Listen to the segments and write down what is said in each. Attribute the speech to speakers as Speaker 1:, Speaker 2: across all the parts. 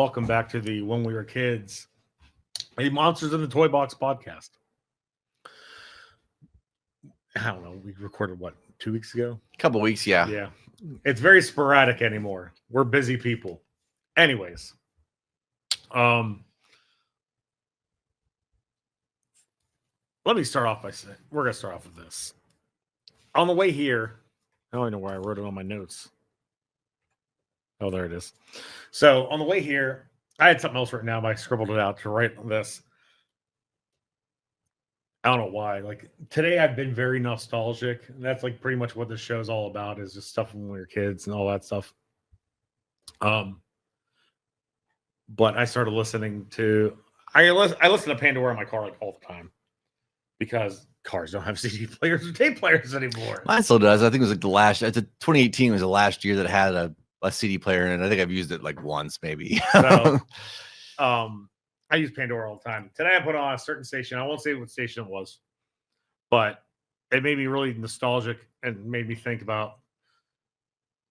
Speaker 1: welcome back to the When We Were Kids, a Monsters in the Toy Box podcast. I don't know. We recorded what, 2 weeks ago?
Speaker 2: A couple weeks, yeah.
Speaker 1: Yeah. It's very sporadic anymore. We're busy people. Anyways, let me start off by saying we're gonna start off with this. On the way here, I don't even know where I wrote it on my notes. Oh, there it is. So on the way here, I had something else written down, but I scribbled it out to write this. I don't know why. Like today, I've been very nostalgic. And that's like pretty much what this show's all about, is just stuff when we were kids and all that stuff. But I started listening to I listen to Pandora in my car like all the time because cars don't have CD players or tape players anymore.
Speaker 2: Mine still does. I think it was like 2018 was the last year that had a CD player in it. I think I've used it like once, maybe.
Speaker 1: So, I use Pandora all the time. Today I put on a certain station. I won't say what station it was, but it made me really nostalgic and made me think about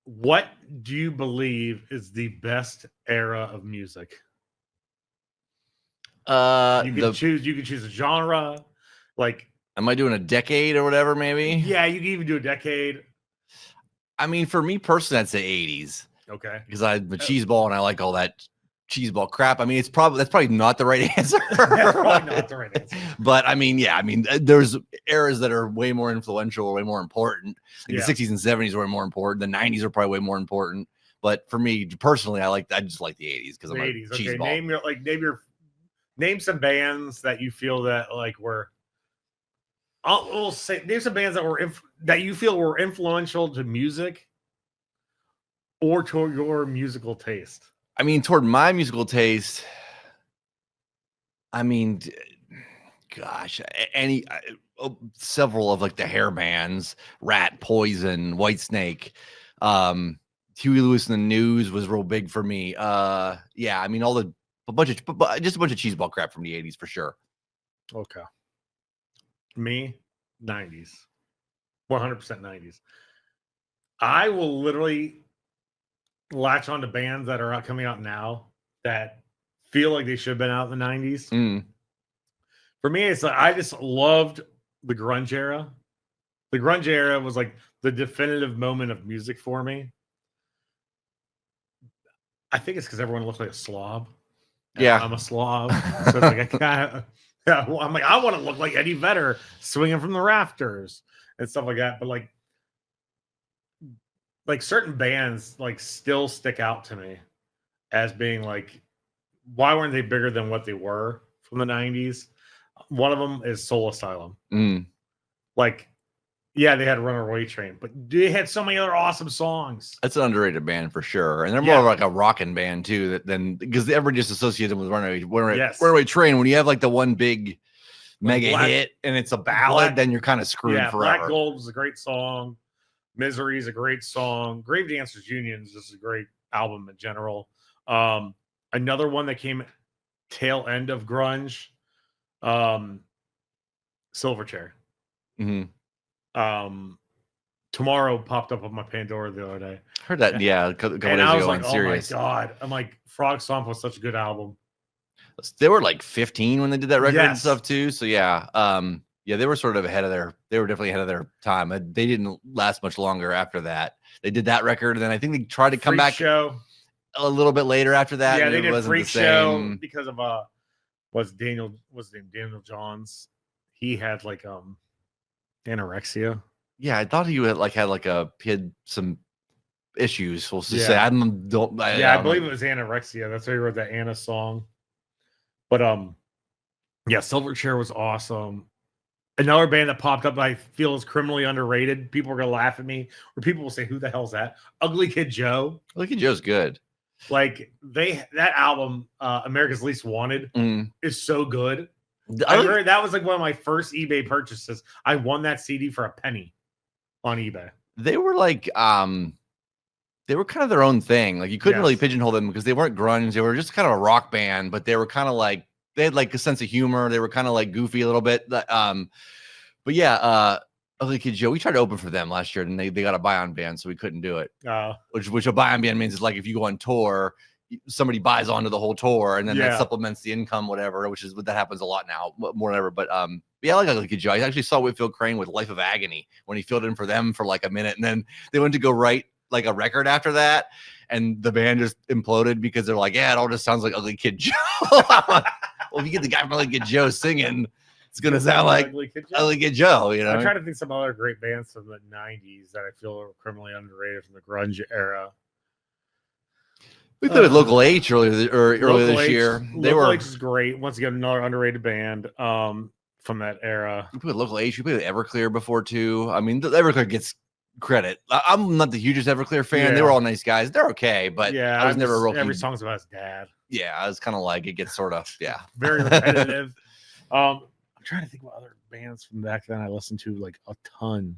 Speaker 1: what do you believe is the best era of music? You can choose a genre. Like,
Speaker 2: am I doing a decade or whatever? Maybe.
Speaker 1: Yeah, you can even do a decade.
Speaker 2: I mean, for me personally, I'd say 80s.
Speaker 1: Okay.
Speaker 2: Because I'm a cheeseball and I like all that cheeseball crap. I mean, that's probably not the right answer.
Speaker 1: That's probably not the right answer.
Speaker 2: But I mean, yeah, there's eras that are way more influential, way more important. Like the 60s and 70s were more important. The 90s are probably way more important. But for me personally, I just like the 80s because I'm a
Speaker 1: 80s. Okay,
Speaker 2: cheeseball.
Speaker 1: Name some bands that you feel that like were. We'll say name some bands that you feel were influential to music or to your musical taste.
Speaker 2: I mean, toward my musical taste, I mean, gosh, several of like the hair bands, Rat, Poison, Whitesnake, Huey Lewis and the News was real big for me. Yeah, I mean, just a bunch of cheeseball crap from the 80s for sure.
Speaker 1: Okay. Me, 90s. 100% 90s. I will literally latch on to bands that are coming out now that feel like they should have been out in the 90s. For me, it's like I just loved the grunge era. The grunge era was like the definitive moment of music for me. I think it's because everyone looked like a slob.
Speaker 2: Yeah,
Speaker 1: I'm a slob. So it's like I kind of, yeah, I'm like, I want to look like Eddie Vedder swinging from the rafters and stuff like that. But like certain bands like still stick out to me as being like, why weren't they bigger than what they were from the 90s? One of them is Soul Asylum. Like, yeah, they had Runaway Train, but they had so many other awesome songs.
Speaker 2: That's an underrated band for sure. And they're more like a rocking band too, because everybody just associates them with Runaway Train. When you have like the one big mega hit and it's a ballad, then you're kind of screwed forever.
Speaker 1: Black Gold was a great song. Misery is a great song. Grave Dancers Union is just a great album in general. Another one that came tail end of grunge, Silverchair. Tomorrow popped up on my Pandora the other day.
Speaker 2: Heard that, yeah, a couple days
Speaker 1: I was
Speaker 2: ago
Speaker 1: like,
Speaker 2: on Sirius.
Speaker 1: Oh my god! I'm like, Frog Stomp was such a good album.
Speaker 2: They were like 15 when they did that record and stuff too. So yeah, yeah, they were sort of they were definitely ahead of their time. They didn't last much longer after that. They did that record, and then I think they tried to come back
Speaker 1: Show
Speaker 2: a little bit later after that.
Speaker 1: Yeah,
Speaker 2: and
Speaker 1: they did Freak Show because of what's his name, Daniel Johns. He had like anorexia.
Speaker 2: Yeah, I thought he had some issues. We'll just say I
Speaker 1: believe it was anorexia. That's why he wrote that Anna song. But yeah, Silverchair was awesome. Another band that popped up that I feel is criminally underrated. People are gonna laugh at me, or people will say, "Who the hell's that?" Ugly Kid Joe.
Speaker 2: Ugly Kid Joe's good.
Speaker 1: Like that album, America's Least Wanted, is so good. I remember that was like one of my first eBay purchases. I won that CD for a penny on eBay.
Speaker 2: They were like they were kind of their own thing. Like you couldn't really pigeonhole them because they weren't grunge. They were just kind of a rock band, but they were kind of like they had like a sense of humor. They were kind of like goofy a little bit. But yeah, Ugly Kid Joe, we tried to open for them last year and they got a buy-on ban, so we couldn't do it. Which a buy-on ban means is like if you go on tour, somebody buys onto the whole tour, and then that
Speaker 1: Yeah.
Speaker 2: supplements the income, whatever. Which is what that happens a lot now, more than ever. But yeah, I like Ugly Kid Joe. I actually saw Whitfield Crane with Life of Agony when he filled in for them for like a minute, and then they went to go write like a record after that, and the band just imploded because they're like, yeah, it all just sounds like Ugly Kid Joe. Well, if you get the guy from Ugly Kid Joe singing, it's gonna sound like Ugly Kid Joe. You know,
Speaker 1: I'm trying to think some other great bands from the '90s that I feel are criminally underrated from the grunge era.
Speaker 2: We played with Local H earlier this year.
Speaker 1: Local H is great. Once again, another underrated band from that era.
Speaker 2: We played with Local H. We played with Everclear before too. I mean, Everclear gets credit. I'm not the hugest Everclear fan. They were all nice guys. They're okay, but
Speaker 1: yeah,
Speaker 2: I was never real.
Speaker 1: Every song's about his dad.
Speaker 2: Yeah, I was kind of like, it gets sort of
Speaker 1: very repetitive. I'm trying to think what other bands from back then I listened to like a ton,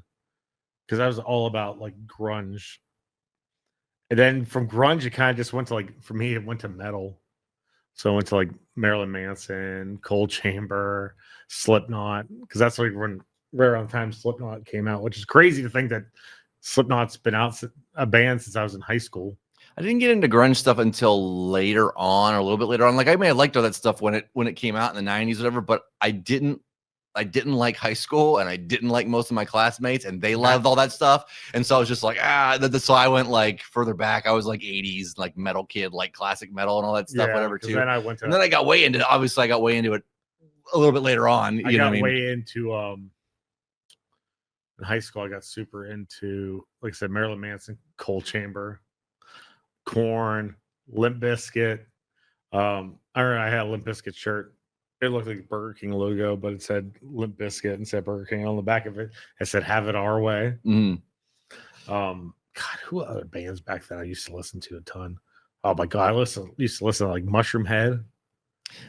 Speaker 1: because I was all about like grunge. And then from grunge, it kind of just went to like, for me, it went to metal. So I went to like Marilyn Manson, Cold Chamber, Slipknot, because that's like when right around the time Slipknot came out, which is crazy to think that Slipknot's been out a band since I was in high school.
Speaker 2: I didn't get into grunge stuff until later on, or a little bit later on. Like I may have liked all that stuff when it came out in the 90s, whatever, but I didn't like high school, and I didn't like most of my classmates, and they loved all that stuff. And so I was just like, so I went like further back. I was like 80s, like metal kid, like classic metal and all that stuff, whatever too.
Speaker 1: Then
Speaker 2: and then I got way into it a little bit later on.
Speaker 1: I got way into in high school. I got super into, like I said, Marilyn Manson, Cold Chamber, Korn, Limp Bizkit. I remember I had a Limp Bizkit shirt. It looked like a Burger King logo, but it said Limp Bizkit and said Burger King on the back of it. It said "Have It Our Way." God, who other bands back then I used to listen to a ton? Oh my god, I used to listen to like Mushroom Head.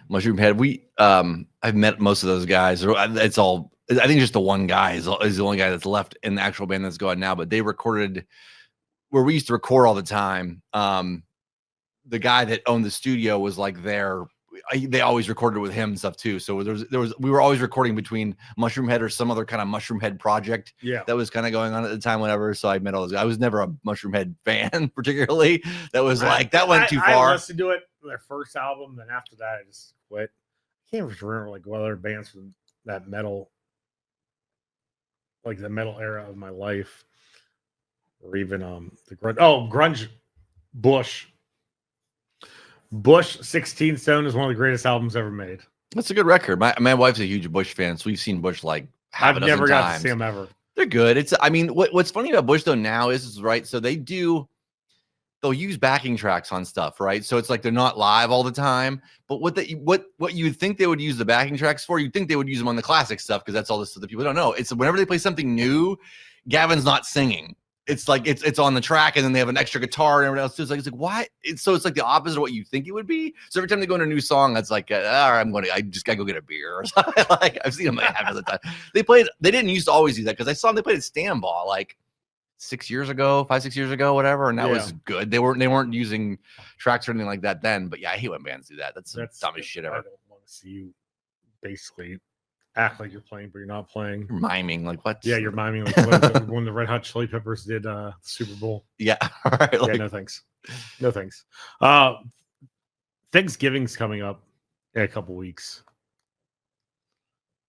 Speaker 2: We I've met most of those guys. It's all, I think just the one guy is the only guy that's left in the actual band that's gone now. But they recorded where we used to record all the time. The guy that owned the studio was like there. They always recorded with him and stuff too. So we were always recording between Mushroom Head or some other kind of Mushroom Head project that was kind of going on at the time, whatever. So I met all those guys. I was never a Mushroom Head fan particularly. That was like, that went too far.
Speaker 1: I listened to it, their first album. Then after that, I just quit. I can't even remember like what other bands from that metal, like the metal era of my life, or even the grunge. Oh, grunge. Bush 16 Stone is one of the greatest albums ever made.
Speaker 2: That's a good record. My wife's a huge Bush fan, so we've seen Bush like half a dozen times. I've never got to
Speaker 1: see them ever.
Speaker 2: They're good. I mean, what's funny about Bush though now is right. So they'll use backing tracks on stuff, right? So it's like they're not live all the time. But what you would think they would use the backing tracks for, you'd think they would use them on the classic stuff, because that's all this stuff that people don't know. It's whenever they play something new, Gavin's not singing. It's like it's on the track, and then they have an extra guitar and everything else too. It's like why? It's like the opposite of what you think it would be. So every time they go into a new song, that's like, all right, I just gotta go get a beer or something. Like I've seen them like half of the time. They didn't used to always do that, because I saw them, they played at Stanball like 5-6 years ago, whatever, and that was good. They weren't using tracks or anything like that then. But yeah, I hate when bands do that. That's the dumbest shit ever.
Speaker 1: I don't want to see you basically act like you're playing, but you're not playing.
Speaker 2: You're miming, like what?
Speaker 1: Yeah, you're miming like when the Red Hot Chili Peppers did the Super Bowl.
Speaker 2: Yeah, all right.
Speaker 1: Like, no thanks. Thanksgiving's coming up in a couple weeks,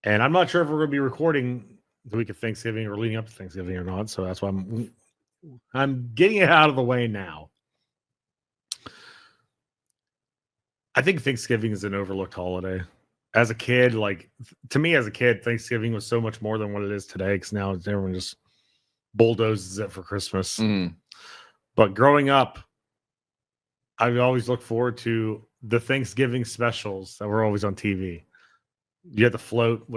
Speaker 1: and I'm not sure if we're going to be recording the week of Thanksgiving or leading up to Thanksgiving or not. So that's why I'm getting it out of the way now. I think Thanksgiving is an overlooked holiday. As a kid, Thanksgiving was so much more than what it is today, because now everyone just bulldozes it for Christmas. But growing up, I always look forward to the Thanksgiving specials that were always on TV. You had the float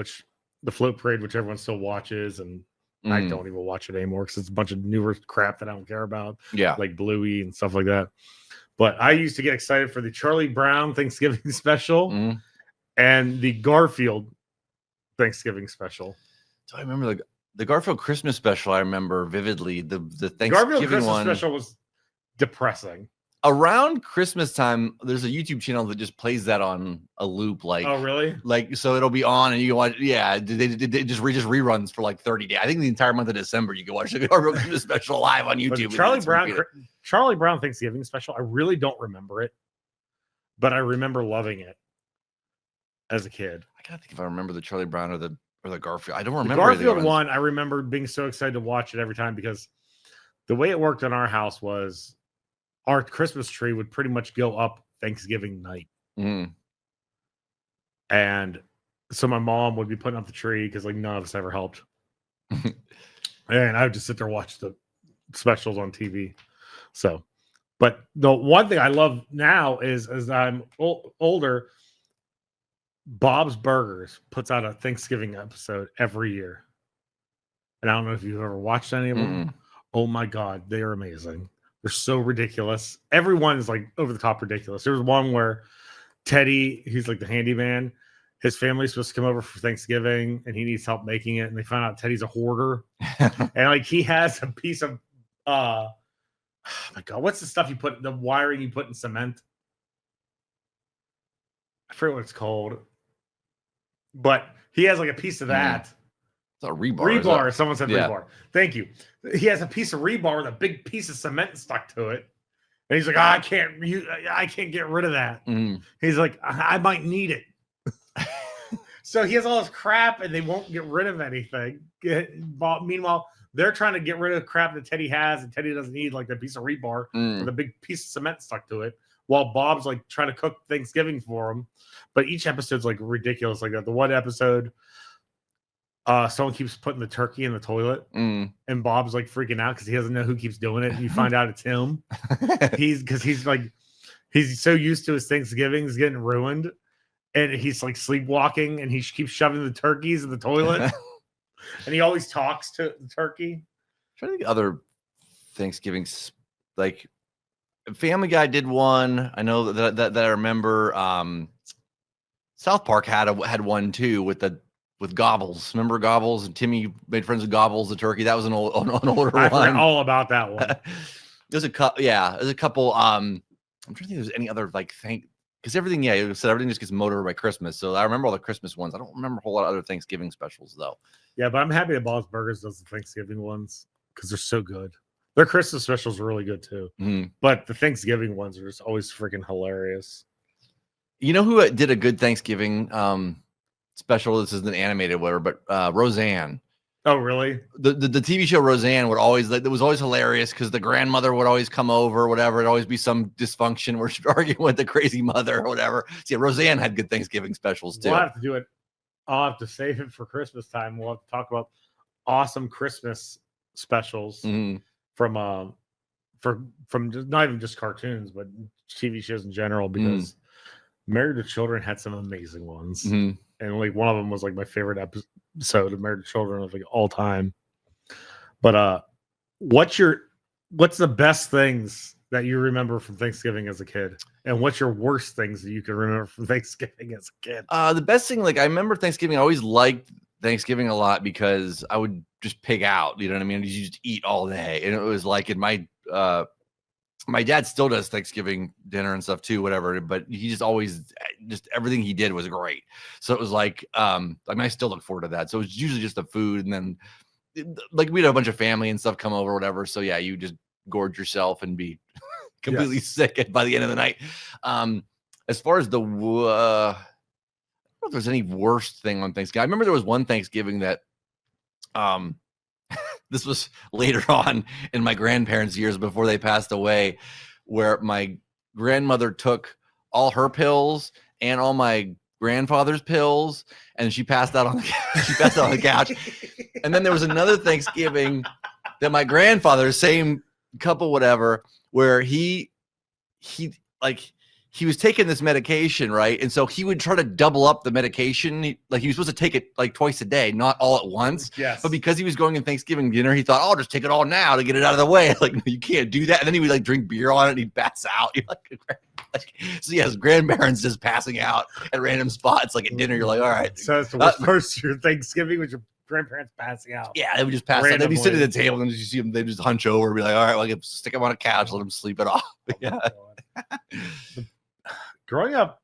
Speaker 1: parade, which everyone still watches, and I don't even watch it anymore because it's a bunch of newer crap that I don't care about. Yeah, like Bluey and stuff like that. But I used to get excited for the Charlie Brown Thanksgiving special. And the Garfield Thanksgiving special.
Speaker 2: So I remember the Garfield Christmas special. I remember vividly. The Thanksgiving
Speaker 1: Garfield Christmas special was depressing.
Speaker 2: Around Christmas time, there's a YouTube channel that just plays that on a loop. Like,
Speaker 1: oh really?
Speaker 2: Like, so it'll be on, and you can watch. Yeah, they just reruns for like 30 days. I think the entire month of December you can watch the Garfield Christmas special live on YouTube.
Speaker 1: Charlie Brown Thanksgiving special. I really don't remember it. but I remember loving it as a kid.
Speaker 2: I gotta think if I remember the Charlie Brown or the Garfield. I don't remember
Speaker 1: The Garfield
Speaker 2: anything
Speaker 1: one. I remember being so excited to watch it every time because the way it worked in our house was our Christmas tree would pretty much go up Thanksgiving night.
Speaker 2: Mm.
Speaker 1: And so my mom would be putting up the tree because like none of us ever helped. And I would just sit there and watch the specials on TV. So, but the one thing I love now is as I'm older, Bob's Burgers puts out a Thanksgiving episode every year. And I don't know if you've ever watched any of them.
Speaker 2: Mm-mm.
Speaker 1: Oh my God, they are amazing. They're so ridiculous. Everyone is like over the top ridiculous. There was one where Teddy, he's like the handyman, his family's supposed to come over for Thanksgiving and he needs help making it. And they find out Teddy's a hoarder. And like he has a piece of oh my God, what's the stuff you put, the wiring you put in cement? I forget what it's called. But he has like a piece of that.
Speaker 2: It's a rebar.
Speaker 1: Rebar. Someone said
Speaker 2: Yeah.
Speaker 1: rebar. Thank you. He has a piece of rebar with a big piece of cement stuck to it. And he's like, I can't get rid of that. He's like, I might need it. So he has all this crap and they won't get rid of anything. Meanwhile, they're trying to get rid of crap that Teddy has, and Teddy doesn't need like a piece of rebar with a big piece of cement stuck to it. While Bob's like trying to cook Thanksgiving for him. But each episode's like ridiculous. Like that. The one episode, someone keeps putting the turkey in the toilet, and Bob's like freaking out because he doesn't know who keeps doing it. And you find out it's him. He's so used to his Thanksgivings getting ruined, and he's like sleepwalking, and he keeps shoving the turkeys in the toilet, and he always talks to the turkey.
Speaker 2: I'm trying to think other Thanksgivings, like Family Guy did one. I know that I remember. South Park had one too with Gobbles. Remember Gobbles? And Timmy made friends with Gobbles, the turkey. That was an older
Speaker 1: I
Speaker 2: one.
Speaker 1: forgot all about that one.
Speaker 2: There's a couple. Yeah, there's a couple. I'm trying to think. If there's any other like because everything. Yeah, you said everything just gets motored by Christmas. So I remember all the Christmas ones. I don't remember a whole lot of other Thanksgiving specials though.
Speaker 1: Yeah, but I'm happy that Bob's Burgers does the Thanksgiving ones because they're so good. Their Christmas specials are really good too. But the Thanksgiving ones are just always freaking hilarious.
Speaker 2: You know who did a good Thanksgiving special? This is an animated whatever, but Roseanne.
Speaker 1: Oh, really?
Speaker 2: The TV show Roseanne would always, it was always hilarious because the grandmother would always come over, whatever. It'd always be some dysfunction where she'd argue with the crazy mother or whatever. So yeah, Roseanne had good Thanksgiving specials too.
Speaker 1: We'll have to do it. I'll have to save it for Christmas time. We'll have to talk about awesome Christmas specials from just, not even just cartoons, but TV shows in general, because Married to Children had some amazing ones. And like one of them was like my favorite episode of Married to Children of like all time. But what's the best things that you remember from Thanksgiving as a kid? And what's your worst things that you can remember from Thanksgiving as a kid?
Speaker 2: The best thing, like I remember Thanksgiving, I always liked Thanksgiving a lot because I would just pig out, you know what I mean? You just eat all day. And it was like in my dad still does Thanksgiving dinner and stuff too, whatever, but he just always, just everything he did was great. So it was like, I mean, I still look forward to that. So it's usually just the food, and then like we had a bunch of family and stuff come over, whatever. So yeah, you just gorge yourself and be completely sick by the end of the night. As far as I don't know if there's any worst thing on Thanksgiving. I remember there was one Thanksgiving that, this was later on in my grandparents' years before they passed away, where my grandmother took all her pills and all my grandfather's pills, and she passed out on the couch. And then there was another Thanksgiving that my grandfather, same couple, whatever, where he was taking this medication, right? And so he would try to double up the medication. He was supposed to take it like twice a day, not all at once.
Speaker 1: Yes.
Speaker 2: But because he was going in Thanksgiving dinner, he thought, "Oh, I'll just take it all now to get it out of the way." Like, no, you can't do that. And then he would like drink beer on it and he'd pass out. You're like, so yes, grandparents just passing out at random spots, like at dinner. You're like, all right.
Speaker 1: So it's the worst first your Thanksgiving with your grandparents passing out.
Speaker 2: Yeah, they would just pass out. They'd be sitting at the table and you see them, they just hunch over and be like, all right, well, I can stick them on a couch, let them sleep it off. Yeah.
Speaker 1: Growing up,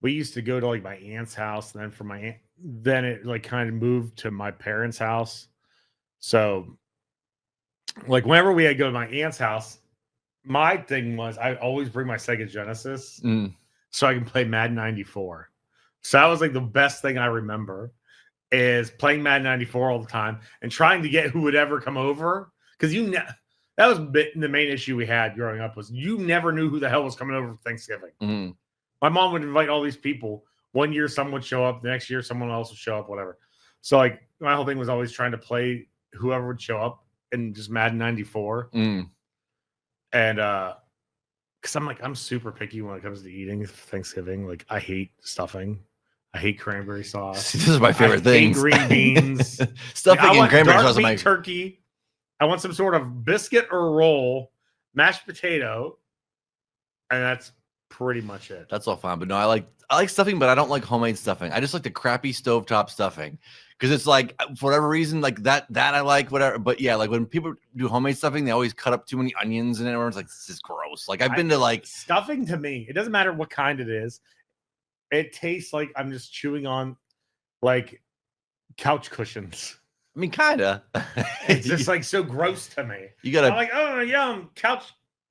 Speaker 1: we used to go to like my aunt's house, and then from my aunt, then it like kind of moved to my parents' house. So, like whenever we had to go to my aunt's house, my thing was I always bring my Sega Genesis
Speaker 2: Mm.
Speaker 1: so I can play Madden 94. So that was like the best thing I remember is playing Madden 94 all the time and trying to get who would ever come over because that was the main issue we had growing up was you never knew who the hell was coming over for Thanksgiving.
Speaker 2: Mm.
Speaker 1: My mom would invite all these people. One year someone would show up, the next year someone else would show up, whatever. So like my whole thing was always trying to play whoever would show up in just Madden 94.
Speaker 2: Mm.
Speaker 1: And because I'm super picky when it comes to eating Thanksgiving. Like I hate stuffing. I hate cranberry sauce.
Speaker 2: This is my favorite thing.
Speaker 1: Green beans.
Speaker 2: Stuffing
Speaker 1: like,
Speaker 2: and cranberry sauce.
Speaker 1: Dark meat turkey. I want some sort of biscuit or roll, mashed potato, and that's pretty much it.
Speaker 2: That's all fine, but no, I like stuffing, but I don't like homemade stuffing. I just like the crappy stovetop stuffing because it's like for whatever reason, like that I like whatever. But yeah, like when people do homemade stuffing, they always cut up too many onions in it. Everyone's like, this is gross. Like I've been to like
Speaker 1: stuffing to me, it doesn't matter what kind it is. It tastes like I'm just chewing on like couch cushions.
Speaker 2: I mean, kind of.
Speaker 1: It's just like so gross to me.
Speaker 2: You gotta.
Speaker 1: I'm like, oh yum, couch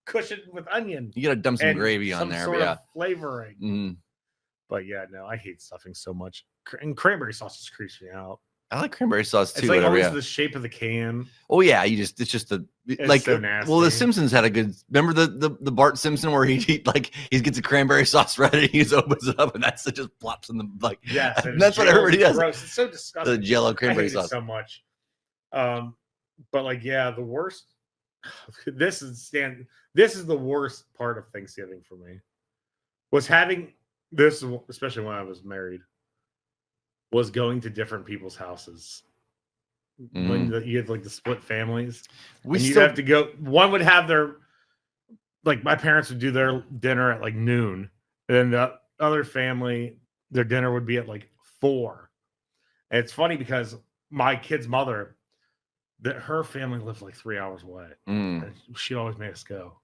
Speaker 1: cushion with onion.
Speaker 2: You gotta dump some gravy on there,
Speaker 1: sort
Speaker 2: but yeah,
Speaker 1: of flavoring.
Speaker 2: Mm.
Speaker 1: But yeah, no, I hate stuffing so much. And cranberry sauce just creeps me out.
Speaker 2: I like cranberry sauce too.
Speaker 1: It's like
Speaker 2: whatever,
Speaker 1: always the shape of the can.
Speaker 2: Oh yeah, it's just like
Speaker 1: so nasty.
Speaker 2: Well, the Simpsons had a good. Remember the Bart Simpson where he gets a cranberry sauce ready, he just opens it up and that's it just plops in the like.
Speaker 1: Yes,
Speaker 2: and that's what everybody does.
Speaker 1: Gross. It's so disgusting.
Speaker 2: The Jello cranberry sauce
Speaker 1: so much. But like yeah, the worst. This is the worst part of Thanksgiving for me. Was having this, especially when I was married. Was going to different people's houses when you had like the split families. You'd have to go. One would have their like my parents would do their dinner at like noon, and then the other family their dinner would be at like 4. And it's funny because my kid's mother, her family lived like 3 hours away. And she always made us go.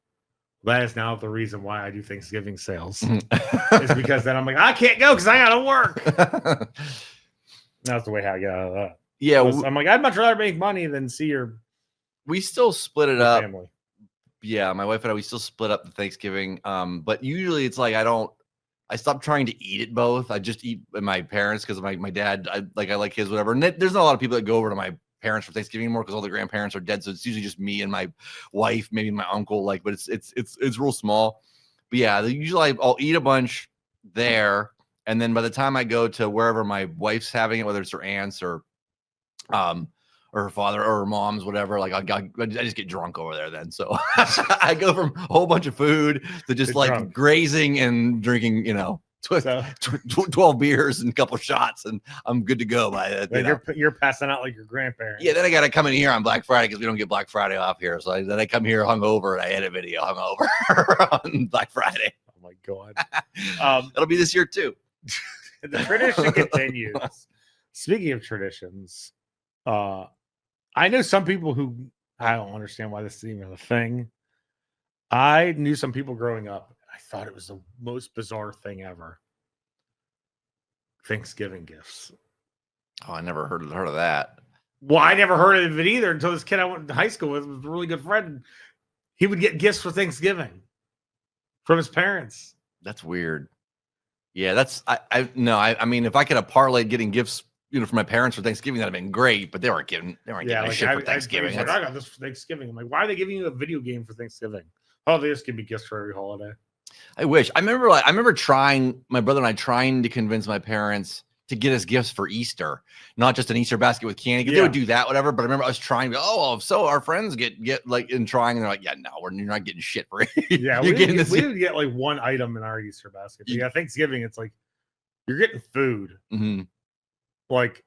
Speaker 1: That is now the reason why I do Thanksgiving sales. Is because then I'm like I can't go because I gotta work. That's the way how I got out of that.
Speaker 2: Yeah,
Speaker 1: I'm like, I'd much rather make money than see your.
Speaker 2: We still split it up.
Speaker 1: Family.
Speaker 2: Yeah, my wife and I, we still split up the Thanksgiving. But usually it's like I stopped trying to eat it both. I just eat with my parents because my dad, I like his whatever. And there's not a lot of people that go over to my parents for Thanksgiving anymore because all the grandparents are dead. So it's usually just me and my wife, maybe my uncle. Like, but it's real small. But yeah, usually I'll eat a bunch there. And then by the time I go to wherever my wife's having it, whether it's her aunts or her father or her mom's, whatever, like I just get drunk over there then. So I go from a whole bunch of food to just like drunk. Grazing and drinking, 12 beers and a couple of shots, and I'm good to go by that.
Speaker 1: You're passing out like your grandparents.
Speaker 2: Yeah, then I got to come in here on Black Friday because we don't get Black Friday off here. So then I come here hungover and I edit video hungover on Black Friday.
Speaker 1: Oh my God.
Speaker 2: It'll be this year too.
Speaker 1: The tradition continues. Speaking of traditions, I know some people who I don't understand why this is even a thing. I knew some people growing up. I thought it was the most bizarre thing ever. Thanksgiving gifts.
Speaker 2: Oh, I never heard of that.
Speaker 1: Well, I never heard of it either until this kid I went to high school with was a really good friend. He would get gifts for Thanksgiving from his parents.
Speaker 2: That's weird. Yeah, I mean, if I could have parlayed getting gifts, from my parents for Thanksgiving, that'd have been great. But they weren't giving me shit for Thanksgiving.
Speaker 1: I got this for Thanksgiving. I'm like, why are they giving you a video game for Thanksgiving? Oh, they just give me gifts for every holiday.
Speaker 2: I wish. I remember trying, my brother and I trying to convince my parents to get us gifts for Easter, not just an Easter basket with candy. Because they would do that, whatever. But I remember I was trying to, so our friends get like in trying, and they're like, yeah, no, you're not getting shit for it.
Speaker 1: Yeah, we would get like one item in our Easter basket. But yeah, Thanksgiving, it's like you're getting food.
Speaker 2: Mm-hmm.
Speaker 1: Like,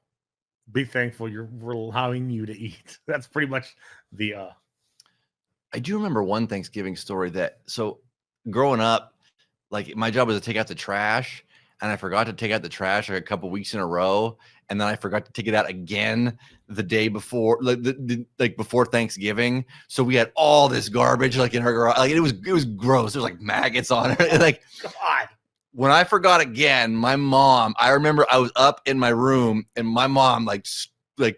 Speaker 1: be thankful we're allowing you to eat. That's pretty much the.
Speaker 2: I do remember one Thanksgiving story so growing up, like my job was to take out the trash. And I forgot to take out the trash like a couple weeks in a row, and then I forgot to take it out again the day before, like before Thanksgiving. So we had all this garbage like in her garage. Like it was gross. There was like maggots on it. Like
Speaker 1: God.
Speaker 2: When I forgot again, my mom. I remember I was up in my room, and my mom like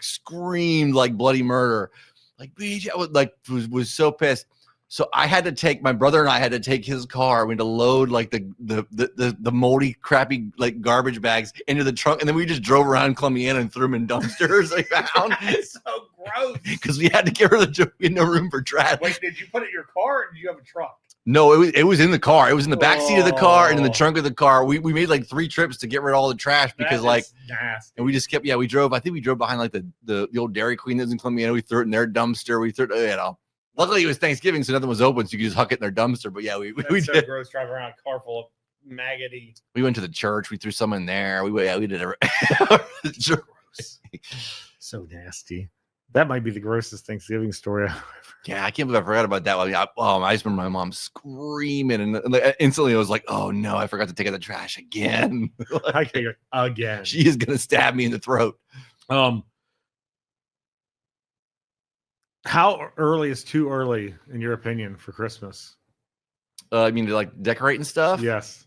Speaker 2: screamed like bloody murder. Like BJ, I was so pissed. So I had to take my brother and I had to take his car. We had to load like the moldy, crappy like garbage bags into the trunk, and then we just drove around Columbiana and threw them in dumpsters. I found
Speaker 1: It's so gross
Speaker 2: because we had to get rid of the. We had no room for trash.
Speaker 1: Wait, did you put it in your car, or did you have a truck?
Speaker 2: No, it was in the car. It was in the back seat of the car and in the trunk of the car. We made like 3 trips to get rid of all the trash because
Speaker 1: nasty.
Speaker 2: And we just kept we drove. I think we drove behind like the old Dairy Queen that's in Columbiana. We threw it in their dumpster. We threw it, Luckily, it was Thanksgiving, so nothing was open, so you could just huck it in their dumpster. But yeah, we
Speaker 1: so
Speaker 2: did.
Speaker 1: Gross driving around a car full of maggoty.
Speaker 2: We went to the church. We threw some in there. We did it.
Speaker 1: Gross. So nasty. That might be the grossest Thanksgiving story.
Speaker 2: Yeah, I can't believe I forgot about that one. I just remember my mom screaming, and instantly I was like, "Oh no, I forgot to take out the trash again."
Speaker 1: Again.
Speaker 2: She is gonna stab me in the throat.
Speaker 1: How early is too early, in your opinion, for Christmas?
Speaker 2: I mean, to like decorate and stuff.
Speaker 1: Yes.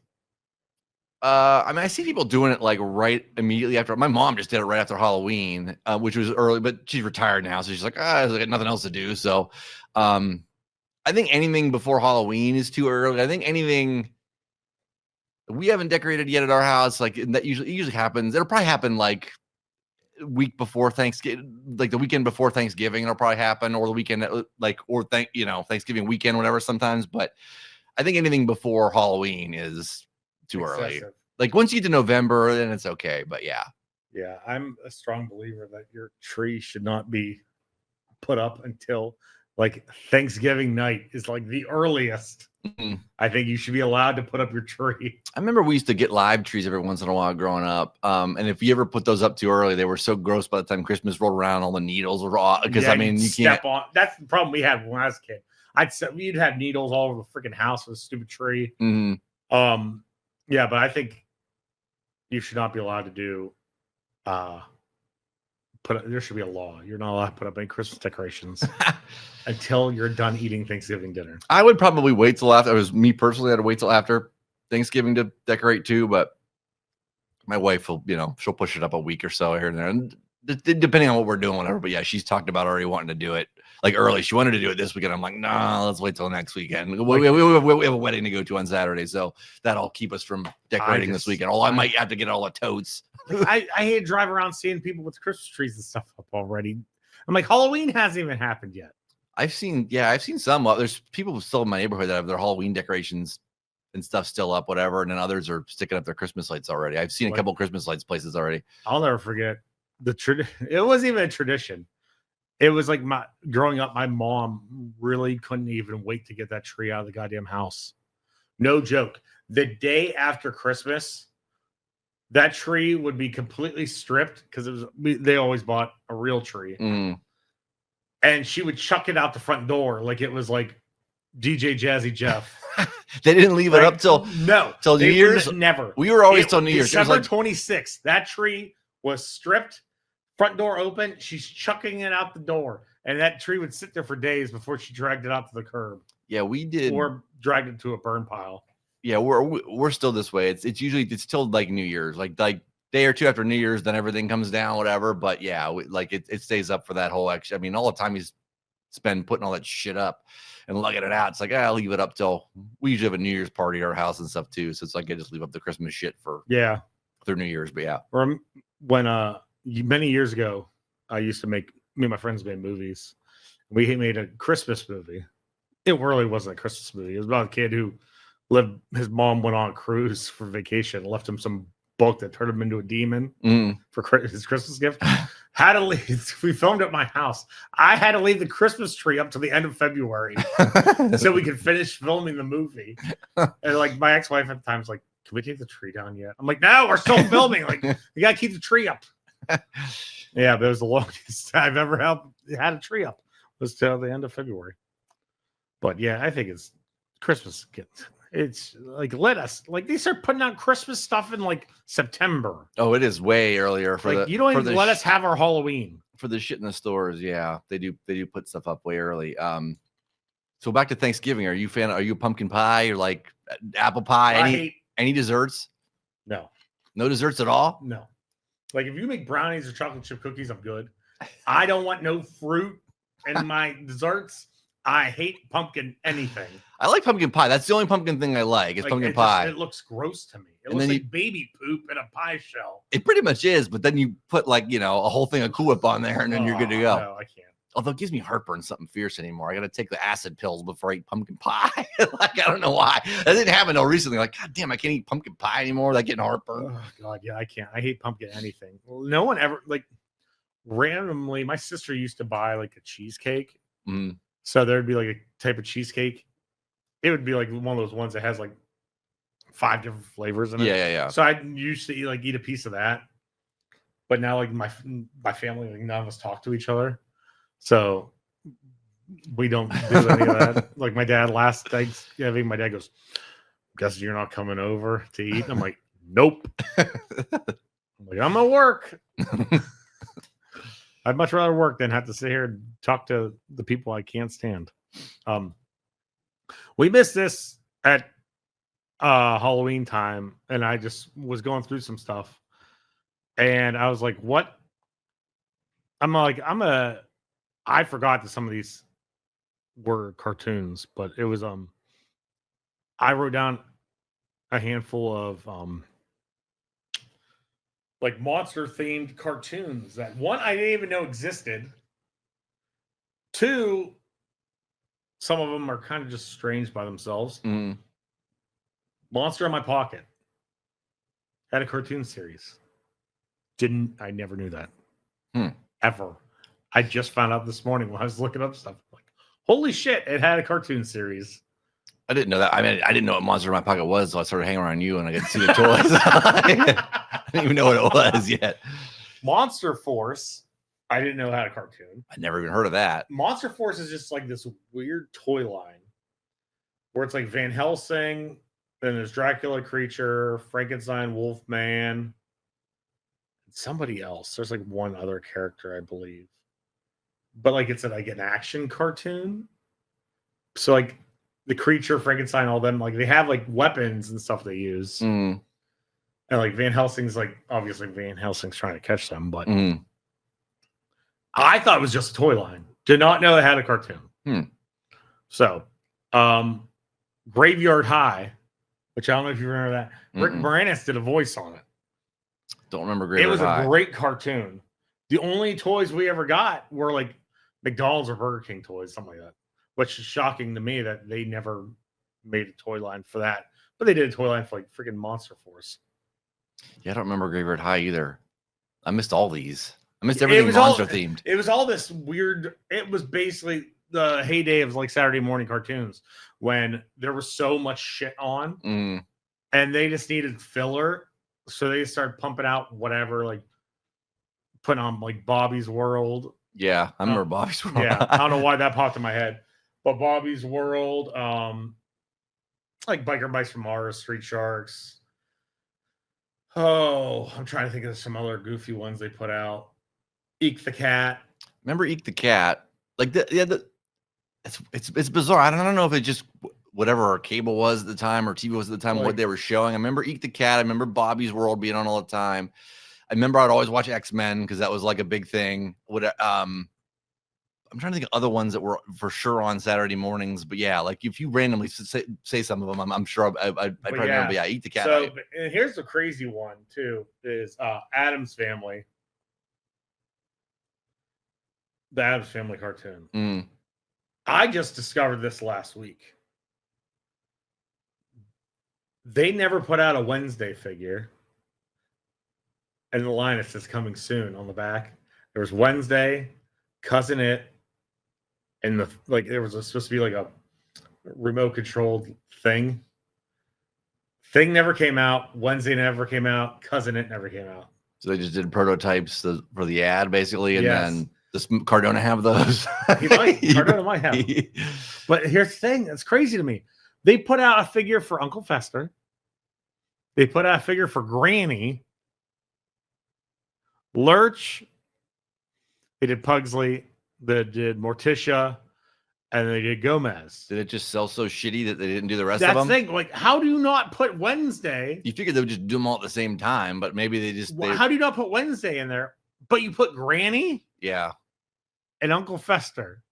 Speaker 2: I mean, I see people doing it like right immediately after. My mom just did it right after Halloween, which was early, but she's retired now, so she's like, I got nothing else to do. So, I think anything before Halloween is too early. I think anything we haven't decorated yet at our house, like that usually happens. It'll probably happen like week before Thanksgiving, like the weekend before Thanksgiving. It'll probably happen, or the weekend Thanksgiving weekend, whatever. Sometimes, but I think anything before Halloween is too early. Like once you get to November, then it's okay. But yeah,
Speaker 1: I'm a strong believer that your tree should not be put up until like Thanksgiving night is like the earliest. Mm-hmm. I think you should be allowed to put up your tree.
Speaker 2: I remember we used to get live trees every once in a while growing up. And if you ever put those up too early, they were so gross by the time Christmas rolled around, all the needles were raw. Because I mean, you can't.
Speaker 1: That's the problem we had when I was a kid. You'd have needles all over the freaking house with a stupid tree.
Speaker 2: Mm-hmm.
Speaker 1: Yeah, but I think you should not be allowed to do. There should be a law. You're not allowed to put up any Christmas decorations until you're done eating Thanksgiving dinner.
Speaker 2: I would probably wait till after. It was me personally. I'd wait till after Thanksgiving to decorate too. But my wife will, she'll push it up a week or so here and there, and depending on what we're doing, whatever. But yeah, she's talked about already wanting to do it like early. She wanted to do it this weekend. I'm like, nah, let's wait till next weekend. We have a wedding to go to on Saturday, so that'll keep us from decorating this weekend. I might have to get all the totes.
Speaker 1: I hate to drive around seeing people with Christmas trees and stuff up already. I'm like, Halloween hasn't even happened yet.
Speaker 2: I've seen some. There's people still in my neighborhood that have their Halloween decorations and stuff still up, whatever, and then others are sticking up their Christmas lights already. I've seen a couple Christmas lights places already.
Speaker 1: I'll never forget it wasn't even a tradition. It was like growing up, my mom really couldn't even wait to get that tree out of the goddamn house. No joke. The day after Christmas, that tree would be completely stripped because they always bought a real tree. And she would chuck it out the front door like it was like DJ Jazzy Jeff.
Speaker 2: They didn't leave it up till New Year's.
Speaker 1: Never.
Speaker 2: We were always till New Year's.
Speaker 1: December 26th. That tree was stripped, front door open. She's chucking it out the door, and that tree would sit there for days before she dragged it out to the curb.
Speaker 2: Yeah, we did,
Speaker 1: or dragged it to a burn pile.
Speaker 2: Yeah, we're still this way. It's it's till like New Year's, like day or two after New Year's, then everything comes down, whatever. But yeah, it stays up for that whole extra. I mean, all the time he's spend putting all that shit up and lugging it out. It's like, I'll leave it up till we usually have a New Year's party at our house and stuff too. So it's like I just leave up the Christmas shit through New Year's. But yeah,
Speaker 1: or when many years ago, I used to me and my friends made movies. We made a Christmas movie. It really wasn't a Christmas movie. It was about a kid who his mom went on a cruise for vacation, left him some book that turned him into a demon for his Christmas gift. Had to leave. We filmed at my house. I had to leave the Christmas tree up to the end of February so we could finish filming the movie. And like my ex-wife at the time was like, "Can we take the tree down yet?" I'm like, "No, we're still filming. Like, you gotta keep the tree up." Yeah, but it was the longest I've ever had a tree up. It was till the end of February. But yeah, I think it's Christmas. It's like they start putting out Christmas stuff in like September.
Speaker 2: Oh, it is way earlier for
Speaker 1: you don't even let us have our Halloween
Speaker 2: for the shit in the stores. Yeah, they do put stuff up way early. So back to Thanksgiving. Are you a pumpkin pie or like apple pie? Any desserts?
Speaker 1: No
Speaker 2: desserts at all.
Speaker 1: No. Like if you make brownies or chocolate chip cookies, I'm good. I don't want no fruit in my desserts. I hate pumpkin anything.
Speaker 2: I like pumpkin pie. That's the only pumpkin thing I like. Is pumpkin pie.
Speaker 1: It looks gross to me. It
Speaker 2: And
Speaker 1: looks
Speaker 2: then
Speaker 1: like baby poop in a pie shell.
Speaker 2: It pretty much is, but then you put like, a whole thing of Cool Whip on there and then you're good to go.
Speaker 1: No, I can't.
Speaker 2: Although it gives me heartburn, something fierce anymore. I got to take the acid pills before I eat pumpkin pie. Like, I don't know why. That didn't happen until recently. Like, God damn, I can't eat pumpkin pie anymore. Like, getting heartburn.
Speaker 1: Oh, God, yeah, I can't. I hate pumpkin anything. No one ever, like, randomly, my sister used to buy, like, a cheesecake.
Speaker 2: Mm.
Speaker 1: So there'd be, like, a type of cheesecake. It would be, like, one of those ones that has, like, 5 different flavors in it.
Speaker 2: Yeah.
Speaker 1: So I used to eat a piece of that. But now, like, my family, like, none of us talk to each other. So we don't do any of that. Like, my dad last Thanksgiving, my dad goes, "Guess you're not coming over to eat." I'm like, "Nope." I'm like, "I'm gonna work." I'd much rather work than have to sit here and talk to the people I can't stand. We missed this at Halloween time, and I just was going through some stuff, and I was like, "What?" I forgot that some of these were cartoons, but it was I wrote down a handful of like monster themed cartoons that, one, I didn't even know existed. Two, some of them are kind of just strange by themselves.
Speaker 2: Mm.
Speaker 1: Monster in My Pocket had a cartoon series. I never knew that. Ever. I just found out this morning when I was looking up stuff. Like, holy shit, it had a cartoon series.
Speaker 2: I didn't know that. I mean, I didn't know what Monster in My Pocket was, so I started hanging around you and I got to see the toys. I didn't even know what it was yet.
Speaker 1: Monster Force, I didn't know had a cartoon.
Speaker 2: I never even heard of that.
Speaker 1: Monster Force is just like this weird toy line where it's like Van Helsing, then there's Dracula Creature, Frankenstein, Wolfman, somebody else. There's like one other character, I believe. But like it's like an action cartoon. So like the creature, Frankenstein, all them, like they have like weapons and stuff they use.
Speaker 2: Mm.
Speaker 1: And like Van Helsing's like, obviously Van Helsing's trying to catch them, but I thought it was just a toy line. Did not know it had a cartoon. So Graveyard High, which I don't know if you remember that. Rick Moranis did a voice on it.
Speaker 2: Don't remember Graveyard High.
Speaker 1: It was a great cartoon. The only toys we ever got were like McDonald's or Burger King toys, something like that. Which is shocking to me that they never made a toy line for that. But they did a toy line for like freaking Monster Force.
Speaker 2: Yeah, I don't remember Graveyard High either. I missed all these. I missed everything monster themed.
Speaker 1: It was all this weird. It was basically the heyday of like Saturday morning cartoons when there was so much shit on, and they just needed filler, so they started pumping out whatever, like putting on like Bobby's World.
Speaker 2: Yeah, I remember Bobby's World.
Speaker 1: Yeah, I don't know why that popped in my head, but Bobby's World, like Biker Mice from Mars, Street Sharks. Oh, I'm trying to think of some other goofy ones they put out. Eek the Cat.
Speaker 2: Remember Eek the Cat? Like it's bizarre. I don't know if it just whatever our cable was at the time or TV was at the time, like, what they were showing. I remember Eek the Cat. I remember Bobby's World being on all the time. I remember I'd always watch X-Men because that was like a big thing. I'm trying to think of other ones that were for sure on Saturday mornings, but yeah, like if you randomly say some of them, I'm sure I probably remember. Yeah, Eat the Cat.
Speaker 1: So and here's the crazy one too: is Addams Family, the Addams Family cartoon. I just discovered this last week. They never put out a Wednesday figure, and the line it says "coming soon" on the back. There was Wednesday, Cousin It. And there was supposed to be like a remote controlled thing. Thing never came out. Wednesday never came out. Cousin It never came out.
Speaker 2: So they just did prototypes for the ad, basically, and then does Cardona have those?
Speaker 1: Cardona might have them. But here's the thing that's crazy to me. They put out a figure for Uncle Fester. They put out a figure for Granny. Lurch. They did Pugsley. They did Morticia, and they did Gomez.
Speaker 2: Did it just sell so shitty that they didn't do the rest
Speaker 1: of
Speaker 2: them?
Speaker 1: That's the thing. Like, how do you not put Wednesday?
Speaker 2: You figured they would just do them all at the same time, but maybe they just...
Speaker 1: How do you not put Wednesday in there, but you put Granny?
Speaker 2: Yeah.
Speaker 1: And Uncle Fester.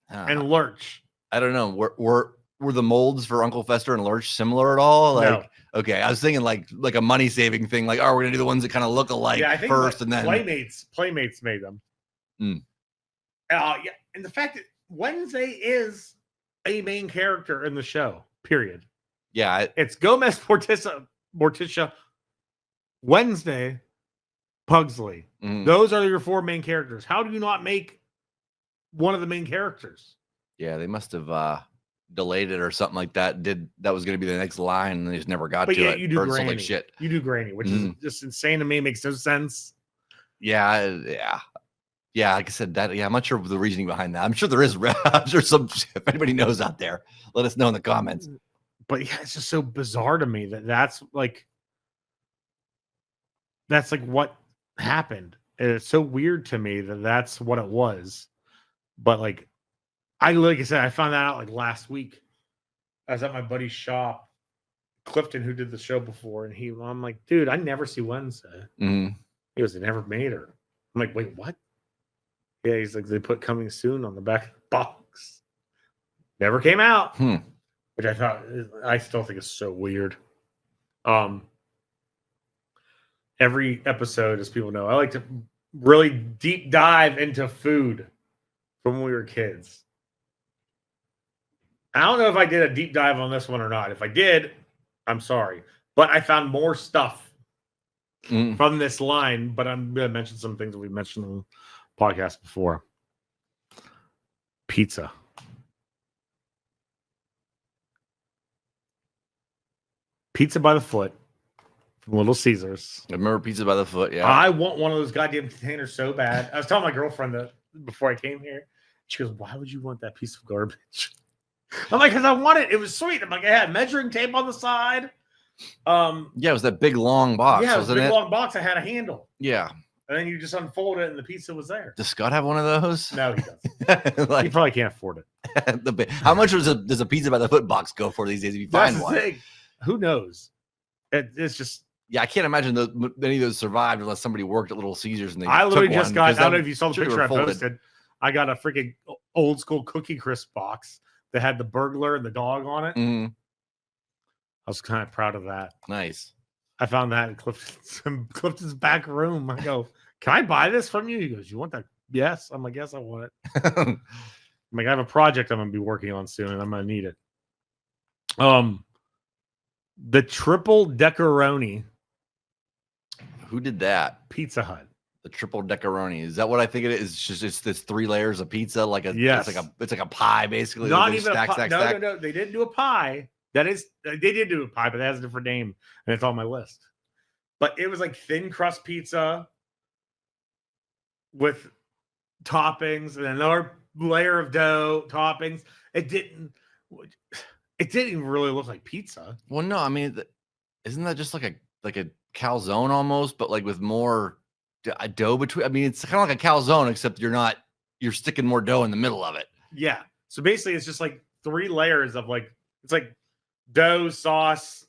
Speaker 1: and Lurch.
Speaker 2: I don't know. Were the molds for Uncle Fester and Lurch similar at all? Like,
Speaker 1: No.
Speaker 2: Okay, I was thinking like a money saving thing. Like, we're gonna do the ones that kind of look alike
Speaker 1: I think
Speaker 2: first, and then
Speaker 1: Playmates made them. Yeah, and the fact that Wednesday is a main character in the show. Period.
Speaker 2: Yeah,
Speaker 1: it's Gomez, Morticia, Wednesday, Pugsley. Those are your 4 main characters. How do you not make one of the main characters?
Speaker 2: Yeah, they must have delayed it or something like that. That was going to be the next line, and they just never got to it.
Speaker 1: You do Granny.
Speaker 2: Like shit.
Speaker 1: You do Granny, which is just insane to me. It makes no sense.
Speaker 2: Yeah. Like I said, I'm not sure the reasoning behind that. I'm sure there is. I'm sure if anybody knows out there, let us know in the comments.
Speaker 1: But yeah, it's just so bizarre to me that's like what happened. And it's so weird to me that that's what it was. But like I said, I found that out like last week. I was at my buddy's shop, Clifton, who did the show before, and I'm like, dude, I never see Wednesday. He goes, they never made her. I'm like, wait, what? Yeah, he's like, they put coming soon on the back of the box. Never came out. Which I still think is so weird. Every episode, as people know, I like to really deep dive into food from when we were kids. I don't know if I did a deep dive on this one or not. If I did, I'm sorry. But I found more stuff from this line, but I'm going to mention some things that we've mentioned on the podcast before. Pizza. Pizza by the foot from Little Caesars.
Speaker 2: I remember Pizza by the Foot, yeah.
Speaker 1: I want one of those goddamn containers so bad. I was telling my girlfriend that before I came here. She goes, why would you want that piece of garbage? I'm like, because I want it. It was sweet. I'm like, I had measuring tape on the side.
Speaker 2: Yeah, it was that big long box.
Speaker 1: Yeah, it was a big long box. I had a handle.
Speaker 2: Yeah.
Speaker 1: And then you just unfold it and the pizza was there.
Speaker 2: Does Scott have one of those?
Speaker 1: No, he doesn't. He probably can't afford
Speaker 2: it. How much does a Pizza by the Foot box go for these days if you find one?
Speaker 1: Thing. Who knows? It's just.
Speaker 2: Yeah, I can't imagine any of those survived unless somebody worked at Little Caesars and they.
Speaker 1: I literally just got. I don't know if you saw the picture I posted. I got a freaking old school Cookie Crisp box that had the burglar and the dog on it. I was kind of proud of that. Nice. I found that in Clifton's back room. I go, can I buy this from you? He goes, you want that? Yes. I'm like, yes, I want it. I'm like, I have a project I'm going to be working on soon and I'm going to need it. The triple deckeroni.
Speaker 2: Who did that?
Speaker 1: Pizza Hut.
Speaker 2: The triple deckeroni. Is that what I think it is? It's this 3 layers of pizza, like a
Speaker 1: yes.
Speaker 2: It's like a pie, basically.
Speaker 1: Not even a pie. No. They didn't do a pie. They did do a pie, but that has a different name, and it's on my list. But it was like thin crust pizza with toppings and another layer of dough toppings. It didn't even really look like pizza.
Speaker 2: Well, no, I mean, isn't that just like a calzone almost, but like with more dough between? I mean, it's kind of like a calzone, except you're sticking more dough in the middle of it.
Speaker 1: Yeah. So basically, it's just like 3 layers of it's like dough, sauce,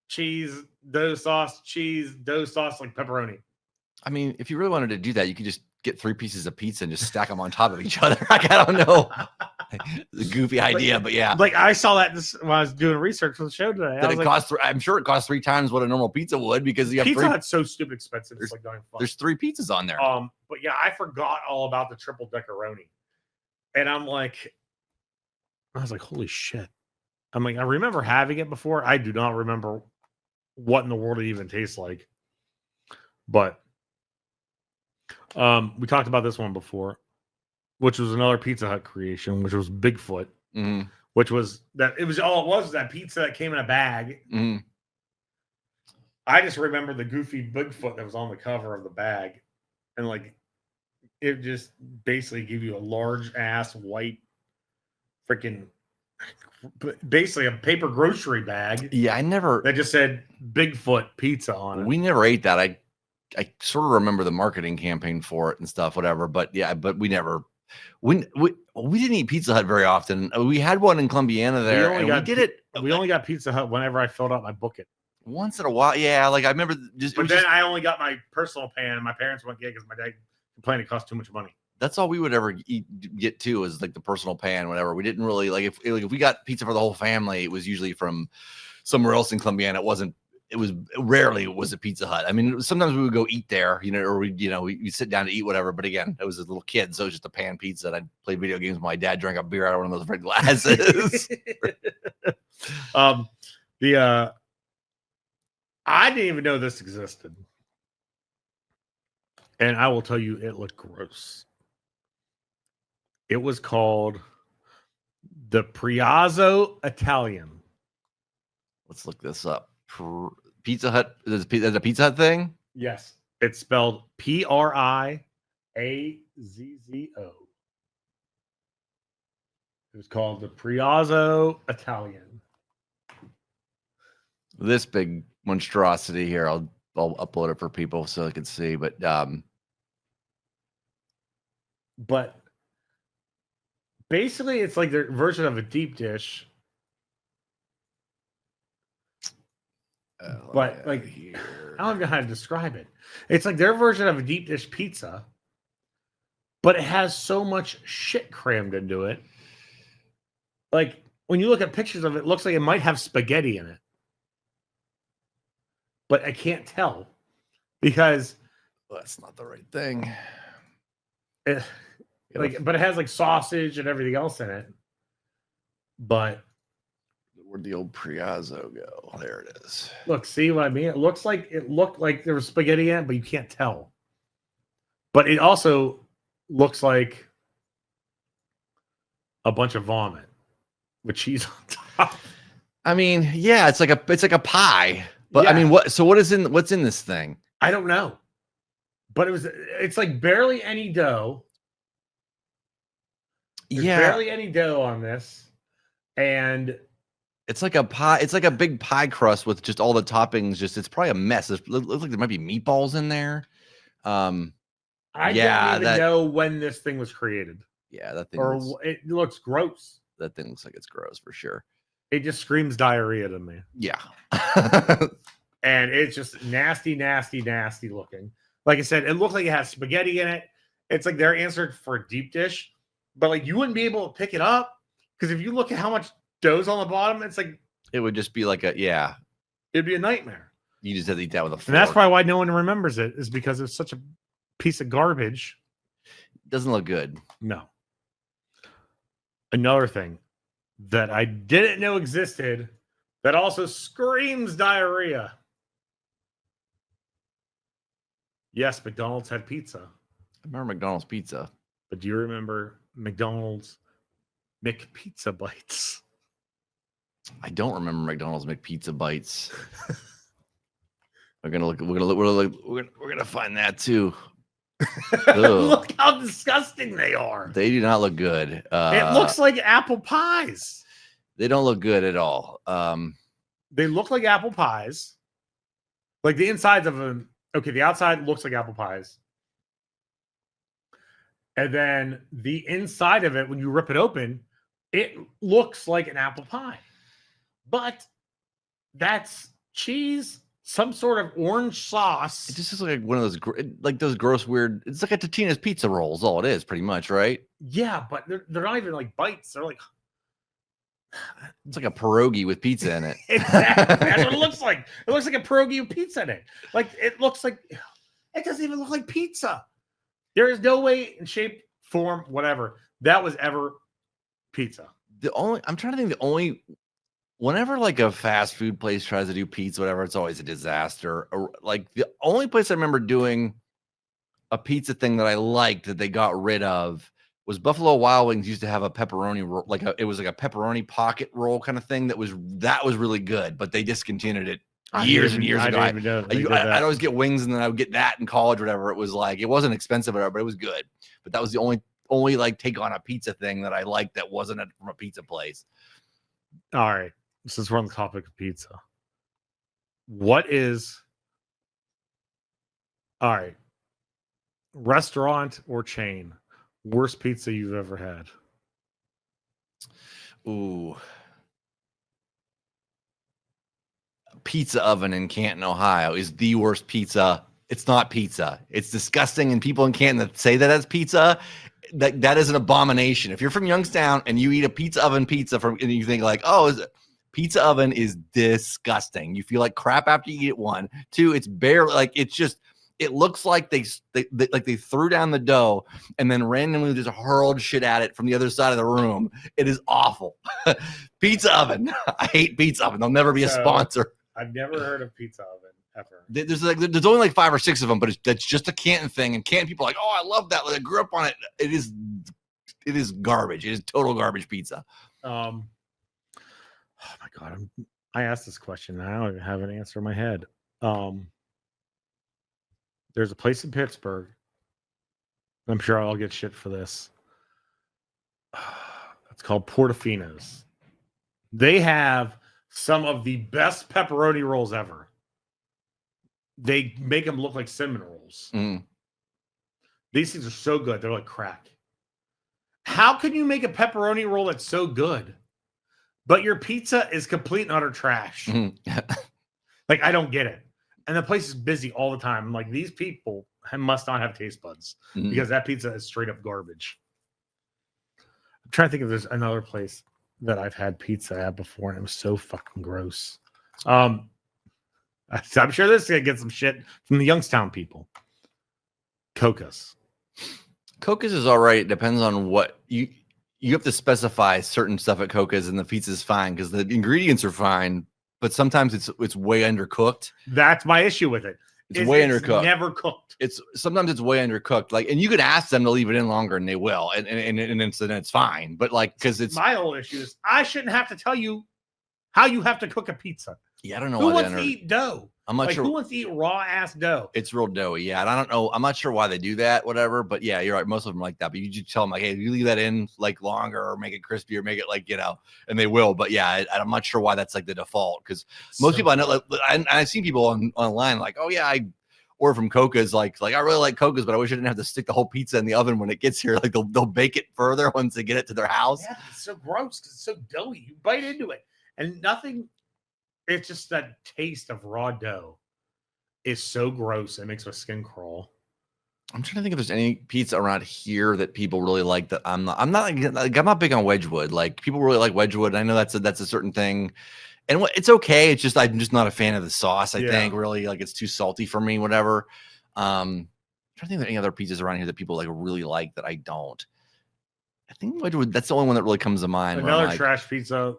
Speaker 1: cheese, dough, sauce, cheese, dough, sauce, like pepperoni.
Speaker 2: I mean, if you really wanted to do that, you could just get 3 pieces of pizza and just stack them on top of each other. Like, I don't know. The goofy idea, but yeah.
Speaker 1: Like I saw that when I was doing research for the show today.
Speaker 2: I'm sure it costs 3 times what a normal pizza would because you have
Speaker 1: Pizza Hut's so stupid expensive. It's like going fun.
Speaker 2: There's 3 pizzas on there.
Speaker 1: But yeah, I forgot all about the triple deckeroni. And I was like, holy shit. I'm like, I remember having it before. I do not remember what in the world it even tastes like. But we talked about this one before, which was another Pizza Hut creation, which was Bigfoot, which was that it was that pizza that came in a bag. I just remember the goofy Bigfoot that was on the cover of the bag, and like it just basically gave you a large ass white freaking basically a paper grocery bag.
Speaker 2: Yeah, that
Speaker 1: just said Bigfoot pizza on it.
Speaker 2: We never ate that. I sort of remember the marketing campaign for it and stuff, whatever. But yeah, but we never. We didn't eat Pizza Hut very often. We had one in Columbiana there,
Speaker 1: We only got Pizza Hut whenever I filled out my bucket.
Speaker 2: Once in a while, yeah. Like I remember
Speaker 1: I only got my personal pan. My parents wouldn't get it because my dad complained it cost too much money.
Speaker 2: That's all we would ever get to is like the personal pan, whatever. We didn't really like if we got pizza for the whole family, it was usually from somewhere else in Columbiana. It was rarely was a Pizza Hut. I mean, sometimes we would go eat there, or we sit down to eat whatever. But again, I was a little kid, so it was just a pan pizza. And I'd play video games with my dad, drank a beer out of one of those red glasses.
Speaker 1: I didn't even know this existed. And I will tell you, it looked gross. It was called the Priazzo Italian.
Speaker 2: Let's look this up. Pizza Hut. Is it a Pizza Hut thing?
Speaker 1: Yes. It's spelled Priazzo. It was called the Priazzo Italian.
Speaker 2: This big monstrosity here. I'll upload it for people so they can see. But
Speaker 1: basically, it's like their version of a deep dish. But like, I don't know how to describe it. It's like their version of a deep dish pizza, but it has so much shit crammed into it. Like when you look at pictures of it, it looks like it might have spaghetti in it, but I can't tell because
Speaker 2: that's not the right thing.
Speaker 1: But it has like sausage and everything else in it. But
Speaker 2: where'd the old Priazzo go? There it is.
Speaker 1: Look, see what I mean? It looked like there was spaghetti in it, but you can't tell. But it also looks like a bunch of vomit with cheese on top.
Speaker 2: I mean, yeah, it's like a pie. But yeah. I mean, what's in this thing?
Speaker 1: I don't know. But it's like barely any dough. There's barely any dough on this. And
Speaker 2: it's like a pie. It's like a big pie crust with just all the toppings. It's probably a mess. It looks like there might be meatballs in there.
Speaker 1: I don't even know when this thing was created.
Speaker 2: Yeah, that thing.
Speaker 1: It looks gross.
Speaker 2: That thing looks like it's gross for sure.
Speaker 1: It just screams diarrhea to me.
Speaker 2: Yeah.
Speaker 1: And it's just nasty, nasty, nasty looking. Like I said, it looked like it has spaghetti in it. It's like they're answered for a deep dish, but like you wouldn't be able to pick it up because if you look at how much dough's on the bottom, it's like
Speaker 2: it would just be like it'd
Speaker 1: be a nightmare.
Speaker 2: You just have to eat that with a fork.
Speaker 1: And that's probably why no one remembers it, is because it's such a piece of garbage.
Speaker 2: Doesn't look good.
Speaker 1: No. Another thing that I didn't know existed that also screams diarrhea. Yes, McDonald's had pizza.
Speaker 2: I remember McDonald's pizza.
Speaker 1: But do you remember McDonald's McPizza Bites?
Speaker 2: I don't remember McDonald's McPizza Bites. We're gonna find that too.
Speaker 1: Look how disgusting they are.
Speaker 2: They do not look good.
Speaker 1: It looks like apple pies.
Speaker 2: They don't look good at all.
Speaker 1: They look like apple pies. Like the insides of them. Okay, the outside looks like apple pies. And then the inside of it, when you rip it open, it looks like an apple pie. But that's cheese, some sort of orange sauce.
Speaker 2: It just looks like one of those gross, weird. It's like a Totino's pizza roll is all it is, pretty much, right?
Speaker 1: Yeah, but they're not even like bites. They're like,
Speaker 2: it's like a pierogi with pizza in it.
Speaker 1: Exactly. That's what it looks like. It looks like a pierogi with pizza in it. Like it doesn't even look like pizza. There is no way in shape, form, whatever, that was ever pizza.
Speaker 2: Whenever like a fast food place tries to do pizza, whatever, it's always a disaster. Or like the only place I remember doing a pizza thing that I liked that they got rid of was Buffalo Wild Wings used to have a pepperoni roll, it was like a pepperoni pocket roll kind of thing that was really good, but they discontinued it years and years ago. I'd always get wings and then I would get that in college, whatever. It was like, it wasn't expensive, but it was good. But that was the only like take on a pizza thing that I liked that wasn't from a pizza place.
Speaker 1: All right. Since we're on the topic of pizza, all right, restaurant or chain, worst pizza you've ever had?
Speaker 2: Ooh. Pizza Oven in Canton, Ohio is the worst pizza It's not pizza. It's disgusting, and people in Canton that say that that's pizza, that is an abomination. If you're from Youngstown and you eat a pizza oven pizza and you think like, oh, pizza oven is disgusting. You feel like crap after you eat it. 1, 2, it's barely like it's just. It looks like they threw down the dough and then randomly just hurled shit at it from the other side of the room. It is awful. Pizza oven. I hate pizza oven. They'll never be a sponsor.
Speaker 1: I've never heard of pizza oven ever.
Speaker 2: There's only like 5 or 6 of them, but that's just a Canton thing. And Canton people are like, oh, I love that. Like, I grew up on it. It is garbage. It is total garbage pizza.
Speaker 1: Oh my God. I asked this question and I don't even have an answer in my head. There's a place in Pittsburgh. I'm sure I'll get shit for this. It's called Portofino's. They have some of the best pepperoni rolls ever. They make them look like cinnamon rolls.
Speaker 2: Mm.
Speaker 1: These things are so good. They're like crack. How can you make a pepperoni roll that's so good, but your pizza is complete and utter trash?
Speaker 2: Mm.
Speaker 1: Like, I don't get it. And the place is busy all the time. I'm like, these people must not have taste buds because that pizza is straight up garbage. I'm trying to think if there's another place that I've had pizza at before, and it was so fucking gross. I'm sure this is gonna get some shit from the Youngstown people. Coca's.
Speaker 2: Coca's is all right. It depends on what you have to specify certain stuff at Coca's, and the pizza is fine because the ingredients are fine. But sometimes it's way undercooked.
Speaker 1: That's my issue with it.
Speaker 2: It's way undercooked.
Speaker 1: Never cooked.
Speaker 2: Sometimes it's way undercooked. Like, and you could ask them to leave it in longer, and they will, and it's fine. But like, because it's
Speaker 1: my whole issue is I shouldn't have to tell you how you have to cook a pizza.
Speaker 2: Yeah, I don't know.
Speaker 1: Who wants to eat dough?
Speaker 2: I'm not sure.
Speaker 1: Who wants to eat raw ass dough?
Speaker 2: It's real doughy. Yeah, and I don't know. I'm not sure why they do that. Whatever. But yeah, you're right. Most of them are like that. But you just tell them like, hey, you leave that in like longer, or make it crispy, or make it like and they will. But yeah, I'm not sure why that's like the default because most people I know, like, I've seen people online like, oh yeah, I order from Coca's like I really like Coca's, but I wish I didn't have to stick the whole pizza in the oven when it gets here. Like they'll bake it further once they get it to their house.
Speaker 1: Yeah, it's so gross because it's so doughy. You bite into it and nothing. It's just that taste of raw dough is so gross. It makes my skin crawl.
Speaker 2: I'm trying to think if there's any pizza around here that people really like that I'm not big on Wedgwood. Like people really like Wedgwood. I know that's a certain thing. And it's okay. It's just, I'm just not a fan of the sauce. I think really like it's too salty for me, whatever. I'm trying to think of any other pizzas around here that people like really like that I don't. I think Wedgwood, that's the only one that really comes to mind.
Speaker 1: Another trash pizza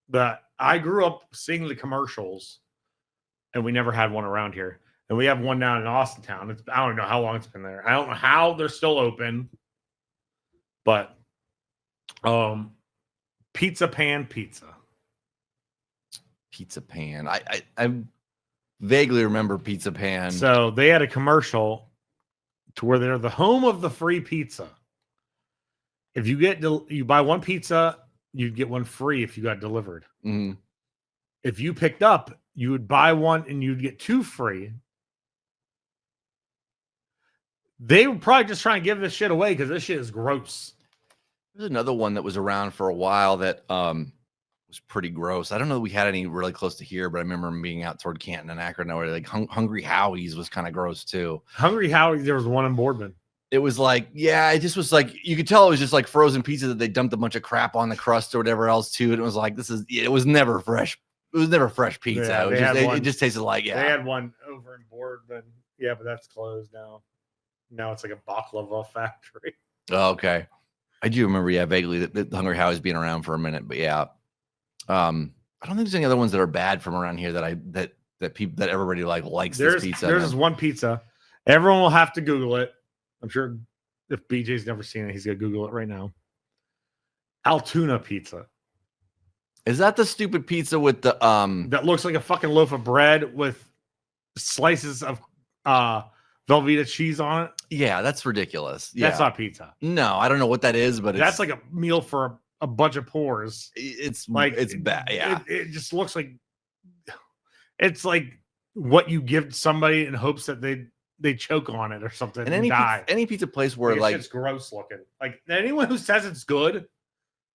Speaker 1: that I grew up seeing the commercials, and we never had one around here. And we have one down in Austintown. I don't know how long it's been there. I don't know how they're still open, but Pizza Pan Pizza.
Speaker 2: Pizza Pan. I vaguely remember Pizza Pan.
Speaker 1: So they had a commercial to where they're the home of the free pizza. If you buy one pizza, you'd get one free if you got delivered.
Speaker 2: Mm-hmm.
Speaker 1: If you picked up, you would buy one and you'd get 2 free. They were probably just trying to give this shit away because this shit is gross.
Speaker 2: There's another one that was around for a while that was pretty gross. I don't know if we had any really close to here, but I remember them being out toward Canton and Akron. Where like Hungry Howie's was kind of gross too.
Speaker 1: Hungry Howie's, there was one in Boardman.
Speaker 2: It was like, yeah, it just was like, you could tell it was just like frozen pizza that they dumped a bunch of crap on the crust or whatever else too. And it was like, it was never fresh. It was never fresh pizza.
Speaker 1: Yeah,
Speaker 2: it just tasted like,
Speaker 1: They had one over in Boardman. Yeah, but that's closed now. Now it's like a baklava factory.
Speaker 2: Oh, okay. I do remember, vaguely that Hungry Howie's being around for a minute, but yeah. I don't think there's any other ones that are bad from around here that everybody likes this pizza.
Speaker 1: There's this one pizza. Everyone will have to Google it. I'm sure if BJ's never seen it, he's gonna Google it right now. Altoona pizza.
Speaker 2: Is that the stupid pizza with the
Speaker 1: that looks like a fucking loaf of bread with slices of Velveeta cheese on it?
Speaker 2: Yeah, that's ridiculous. Yeah.
Speaker 1: That's not pizza.
Speaker 2: No, I don't know what that is, but
Speaker 1: that's like a meal for a bunch of pores.
Speaker 2: It's like it's bad. Yeah,
Speaker 1: it just looks like it's like what you give somebody in hopes that they choke on it or something and die.
Speaker 2: Any pizza place where like
Speaker 1: it's gross looking. Like anyone who says it's good,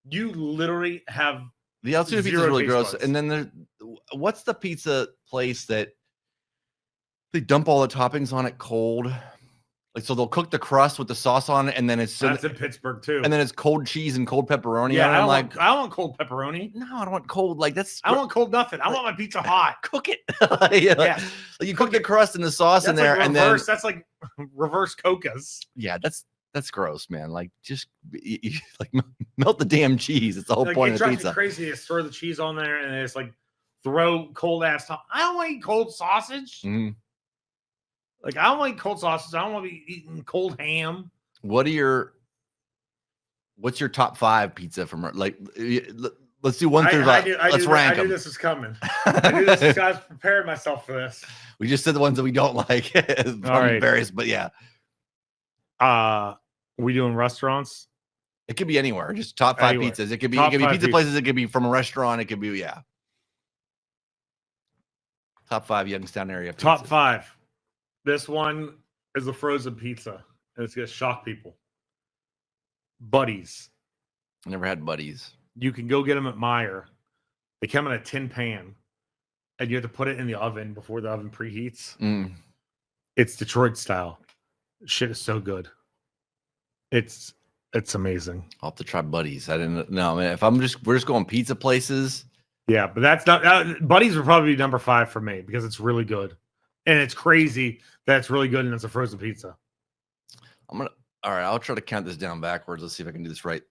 Speaker 1: you literally have
Speaker 2: the Altoona pizza is really gross. Buds. And then what's the pizza place that They dump all the toppings on it cold. Like, so they'll cook the crust with the sauce on it, and then
Speaker 1: That's in Pittsburgh too.
Speaker 2: And then it's cold cheese and cold pepperoni.
Speaker 1: Yeah,
Speaker 2: I
Speaker 1: don't want cold pepperoni.
Speaker 2: No, I don't want cold. Like
Speaker 1: I want cold nothing. I want my pizza hot.
Speaker 2: Cook it.
Speaker 1: Yeah,
Speaker 2: like you cook the crust and the sauce in there,
Speaker 1: like
Speaker 2: and then
Speaker 1: that's like reverse Coca's.
Speaker 2: Yeah, that's gross, man. Like just like melt the damn cheese. It's the whole point of the pizza.
Speaker 1: It drives me crazy to throw the cheese on there and it's like throw cold ass top. I don't want to eat cold sausage.
Speaker 2: Mm-hmm.
Speaker 1: Like I don't want to eat cold sausage. I don't want to be eating cold ham.
Speaker 2: What's your top 5 pizza from like? Let's do 1 through 5. Let's rank them.
Speaker 1: I knew this was coming. I knew this. I was preparing myself for this.
Speaker 2: We just said the ones that we don't like. From various, but yeah.
Speaker 1: We doing restaurants?
Speaker 2: It could be anywhere. Just top 5 pizzas. It could be pizza places. It could be from a restaurant. It could be top 5 Youngstown area. Pizza.
Speaker 1: Top 5. This one is a frozen pizza, and it's gonna shock people. Buddies.
Speaker 2: I never had Buddies.
Speaker 1: You can go get them at Meijer. They come in a tin pan, and you have to put it in the oven before the oven preheats. It's Detroit style. Shit is so good. It's amazing.
Speaker 2: I'll have to try Buddies. I didn't know, man. If we're just going pizza places.
Speaker 1: Yeah, but that's not Buddies would probably be number 5 for me because it's really good. And it's crazy that it's really good and it's a frozen pizza.
Speaker 2: All right, I'll try to count this down backwards. Let's see if I can do this right.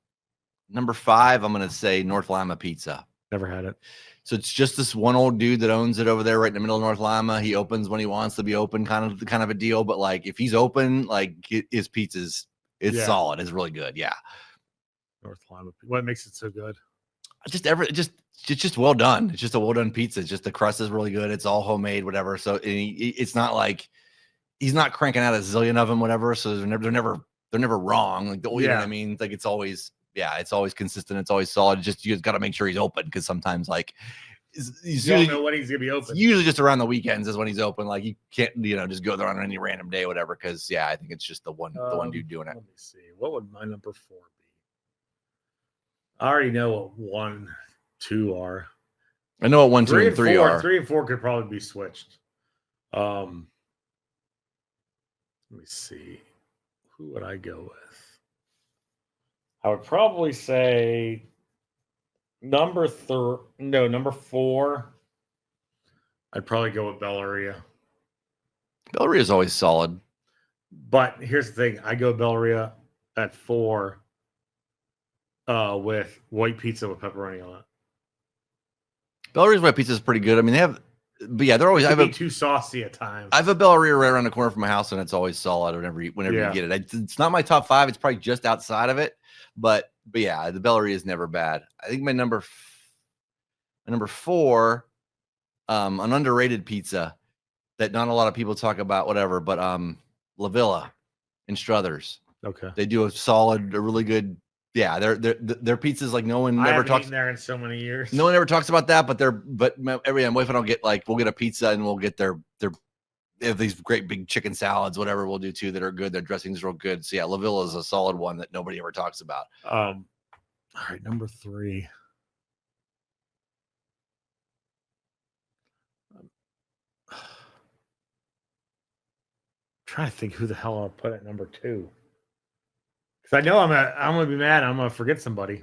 Speaker 2: Number 5, I'm gonna say North Lima Pizza.
Speaker 1: Never had it.
Speaker 2: So it's just this one old dude that owns it over there right in the middle of North Lima. He opens when he wants to be open, kind of a deal. But like if he's open, like his pizza's solid. It's really good. Yeah.
Speaker 1: North Lima. What makes it so good?
Speaker 2: It's just well done. It's just a well done pizza. It's just the crust is really good. It's all homemade, whatever. So it's not like he's not cranking out a zillion of them, whatever. So they're never wrong. Like you know what I mean? Like it's always consistent. It's always solid. You just got to make sure he's open because sometimes like you
Speaker 1: don't know when he's gonna be open.
Speaker 2: Usually just around the weekends is when he's open. Like you can't just go there on any random day, whatever. Because I think it's just the one dude doing it.
Speaker 1: Let me see. What would my number 4 be? I already know what 1, 2 are.
Speaker 2: I know what 1, 2, and 3 are.
Speaker 1: 3 and 4 could probably be switched. Let me see. Who would I go with? I would probably say number 4. I'd probably go with Belleria.
Speaker 2: Belleria is always solid.
Speaker 1: But here's the thing. I go Belleria at 4 with white pizza with pepperoni on it.
Speaker 2: Belleria's white pizza is pretty good. I mean, they're always.
Speaker 1: It can be too saucy at times.
Speaker 2: I have a Belleria right around the corner from my house, and it's always solid whenever you get it. It's not my top 5. It's probably just outside of it, but yeah, the Belleria is never bad. I think my number 4, an underrated pizza that not a lot of people talk about, whatever, but La Villa in Struthers.
Speaker 1: Okay,
Speaker 2: they do a really good. Yeah, their pizzas like no one
Speaker 1: never
Speaker 2: talks.
Speaker 1: Eaten there in so many years.
Speaker 2: No one ever talks about that, but every time my wife and I'll get we'll get a pizza and we'll get they have these great big chicken salads, whatever we'll do too that are good. Their dressing's real good. So yeah, La Villa is a solid one that nobody ever talks about.
Speaker 1: All right, number 3. I'm trying to think who the hell I'll put at number 2. Because I know I'm gonna be mad. I'm gonna forget somebody.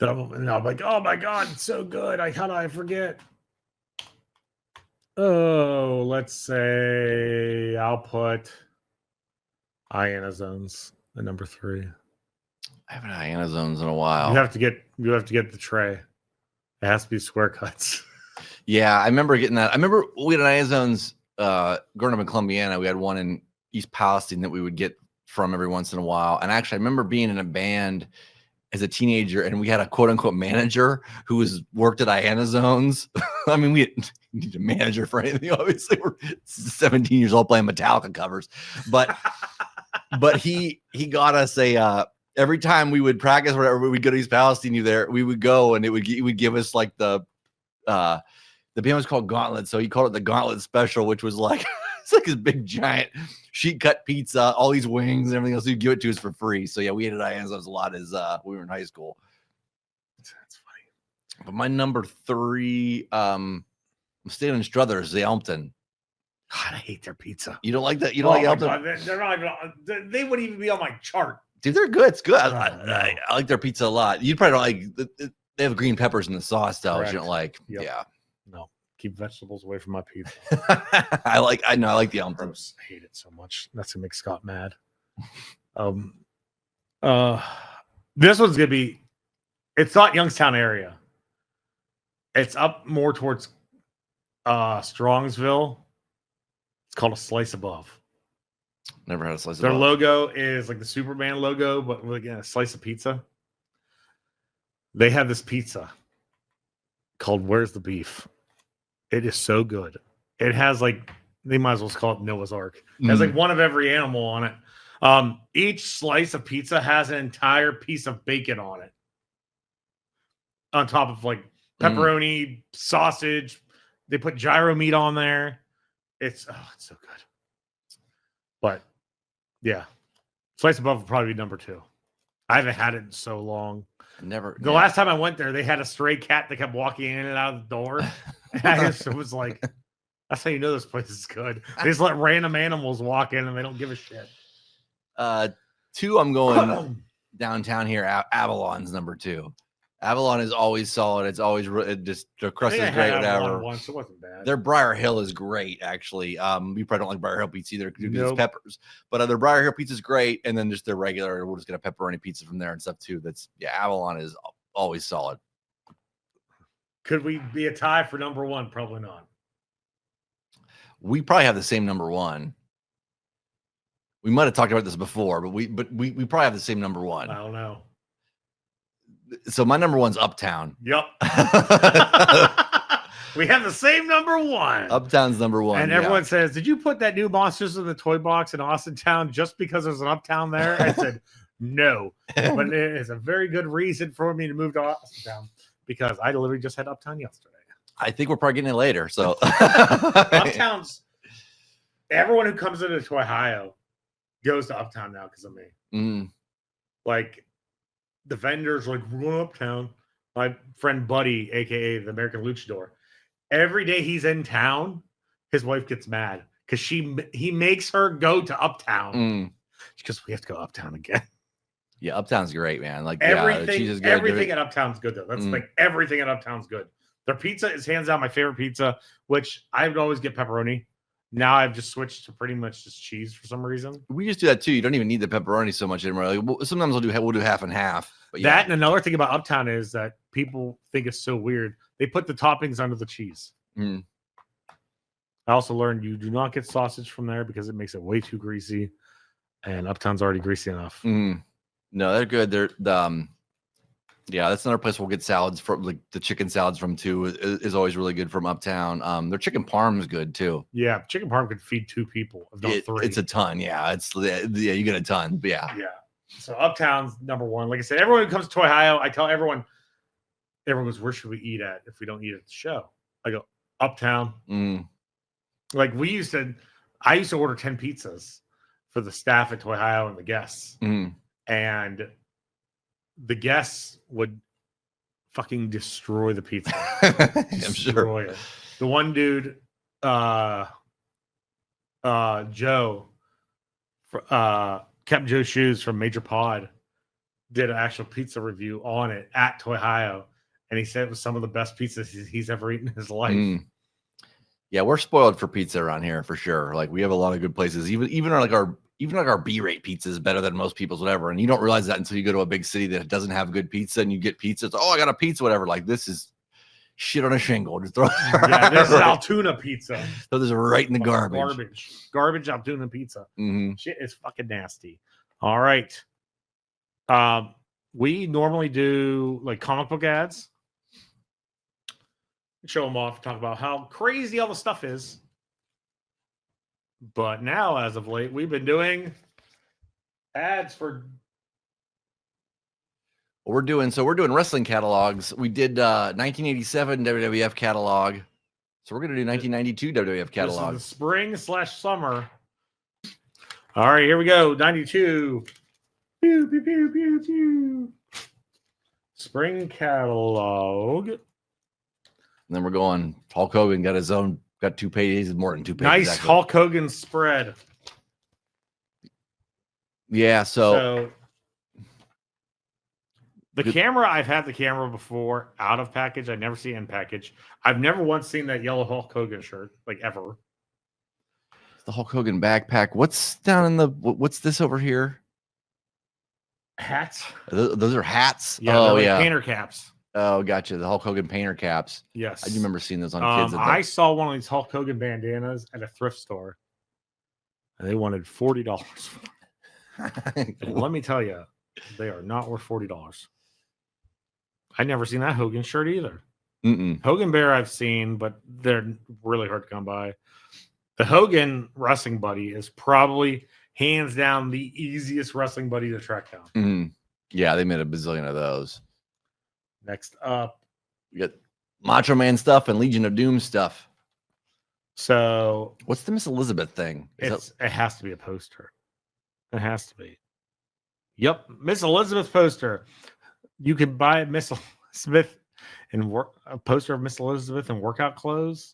Speaker 1: That I'm like, oh my god, it's so good. How do I forget? Oh, let's say I'll put Iana Zones at number 3.
Speaker 2: I haven't had Iana Zones in a while.
Speaker 1: You have to get the tray. It has to be square cuts.
Speaker 2: Yeah, I remember getting that. I remember we had an Iana Zones growing up in Columbiana. We had one in East Palestine that we would get from every once in a while. And actually, I remember being in a band as a teenager, and we had a quote unquote manager who worked at Iana Zones. I mean, we didn't need a manager for anything. Obviously, we're 17 years old playing Metallica covers, but he got us every time we would practice, whatever, we would go to East Palestine, we would go and he would give us like the band was called Gauntlet. So he called it the Gauntlet Special, which was like, it's like this big giant sheet cut pizza, all these wings and everything else. He'd give it to us for free. So yeah, we ate at Iana's a lot as we were in high school.
Speaker 1: That's funny.
Speaker 2: But my number 3, I'm staying in Struthers, the Elmpton.
Speaker 1: God, I hate their pizza.
Speaker 2: You don't like that? You don't like
Speaker 1: God, they're not even. They wouldn't even be on my chart.
Speaker 2: Dude, they're good. It's good.
Speaker 1: No.
Speaker 2: I like their pizza a lot. You probably don't like. They have green peppers in the sauce, though. Which you don't like.
Speaker 1: Yep.
Speaker 2: Yeah.
Speaker 1: No, keep vegetables away from my pizza.
Speaker 2: I like the almond.
Speaker 1: Gross. I hate it so much. That's gonna make Scott mad. This one's gonna be. It's not Youngstown area. It's up more towards Strongsville. It's called a Slice Above.
Speaker 2: Never had a slice.
Speaker 1: Their logo is like the Superman logo, but with again a slice of pizza. They have this pizza called Where's the Beef? It is so good. It has like they might as well call it Noah's Ark. It has like one of every animal on it. Each slice of pizza has an entire piece of bacon on it. On top of like pepperoni, sausage. They put gyro meat on there. It's so good. But yeah, Slice Above would probably be number 2. I haven't had it in so long. The last time I went there, they had a stray cat that kept walking in and out of the door. And I just was like, that's how you know this place is good. They just let random animals walk in and they don't give a shit.
Speaker 2: 2, I'm going downtown here. Avalon's number 2. Avalon is always solid. It's always just the crust is great. Whatever.
Speaker 1: Once, it wasn't bad.
Speaker 2: Their Briar Hill is great, actually. You probably don't like Briar Hill pizza either because it's peppers. But their Briar Hill pizza is great, and then just their regular. We'll just get a pepperoni pizza from there and stuff too. Avalon is always solid.
Speaker 1: Could we be a tie for number 1? Probably not.
Speaker 2: We probably have the same number 1. We might have talked about this before, but we probably have the same number 1.
Speaker 1: I don't know.
Speaker 2: So my number 1's Uptown.
Speaker 1: Yep. We have the same number 1.
Speaker 2: Uptown's number 1.
Speaker 1: And everyone says, did you put that new Monsters in the Toy Box in Austintown just because there's an Uptown there? I said, no. But it is a very good reason for me to move to Austintown because I literally just had Uptown yesterday.
Speaker 2: I think we're probably getting it later. So
Speaker 1: Uptown's everyone who comes into Ohio goes to Uptown now because of me. Like the vendors like, we're going Uptown. My friend Buddy, aka the American Luchador, every day he's in town, his wife gets mad because he makes her go to Uptown. She goes, we have to go Uptown again.
Speaker 2: Yeah, Uptown's great, man. Like
Speaker 1: everything,
Speaker 2: cheese is good.
Speaker 1: Everything at Uptown's good though. That's like everything at Uptown's good. Their pizza is hands down my favorite pizza, which I would always get pepperoni. Now I've just switched to pretty much just cheese for some reason.
Speaker 2: We just do that too. You don't even need the pepperoni so much anymore. Like, sometimes we'll do half and half. But
Speaker 1: that and another thing about Uptown is that people think it's so weird. They put the toppings under the cheese. I also learned you do not get sausage from there because it makes it way too greasy, and Uptown's already greasy enough.
Speaker 2: No, they're good. That's another place we'll get salads from. Like the chicken salads from too is always really good from Uptown. Their chicken parm is good too.
Speaker 1: Yeah, chicken parm could feed 2 people, if not 3.
Speaker 2: It's a ton. Yeah, you get a ton. But yeah.
Speaker 1: So Uptown's number 1. Like I said, everyone who comes to Ohio, I tell everyone goes, where should we eat at if we don't eat at the show? I go, Uptown. Like I used to order 10 pizzas for the staff at Ohio and the guests. And the guests would fucking destroy the pizza.
Speaker 2: I'm sure.
Speaker 1: It. The one dude, Joe, Captain Joe Shoes from Major Pod, did an actual pizza review on it at Ohio, and he said it was some of the best pizzas he's ever eaten in his life.
Speaker 2: Yeah, we're spoiled for pizza around here for sure. Like we have a lot of good places. Even our B-rate pizza is better than most people's, whatever. And you don't realize that until you go to a big city that doesn't have good pizza, and you get pizza. It's I got a pizza, whatever. Like this is shit on a shingle. Just throw
Speaker 1: this is Altoona pizza.
Speaker 2: Throw this right in the garbage.
Speaker 1: Garbage Altoona pizza. Shit is fucking nasty. All right. We normally do like comic book ads. Show them off, talk about how crazy all the stuff is. But now, as of late, we've been doing ads for.
Speaker 2: We're doing wrestling catalogs. We did 1987 WWF catalog. So we're going to do 1992 WWF catalog.
Speaker 1: This is the spring/summer. All right, here we go. 92. Pew, pew, pew, pew, pew. Spring catalog.
Speaker 2: And then we're going. Hulk Hogan got his own Got 2 pages, more than 2 pages.
Speaker 1: Nice
Speaker 2: actually.
Speaker 1: Hulk Hogan spread.
Speaker 2: Yeah, so
Speaker 1: the camera, I've had the camera before out of package. I never see in package. I've never once seen that yellow Hulk Hogan shirt, like ever.
Speaker 2: the Hulk Hogan backpack. What's down in the? What's this over here?
Speaker 1: Hats.
Speaker 2: Those are hats.
Speaker 1: Yeah,
Speaker 2: oh
Speaker 1: like
Speaker 2: yeah,
Speaker 1: painter caps.
Speaker 2: Oh, gotcha. The Hulk Hogan painter caps.
Speaker 1: Yes,
Speaker 2: I do remember seeing those on kids.
Speaker 1: I saw one of these Hulk Hogan bandanas at a thrift store, and they wanted $40. Let me tell you, they are not worth $40. I never seen that Hogan shirt either. Hogan Bear I've seen, but they're really hard to come by. The Hogan wrestling buddy is probably hands down the easiest wrestling buddy to track down.
Speaker 2: Yeah, they made a bazillion of those.
Speaker 1: Next up,
Speaker 2: we got Macho Man stuff and Legion of Doom stuff.
Speaker 1: So
Speaker 2: what's the Miss Elizabeth thing?
Speaker 1: It has to be a poster. It has to be. Yep, Miss Elizabeth poster. You can buy Miss Elizabeth and a poster of Miss Elizabeth in workout clothes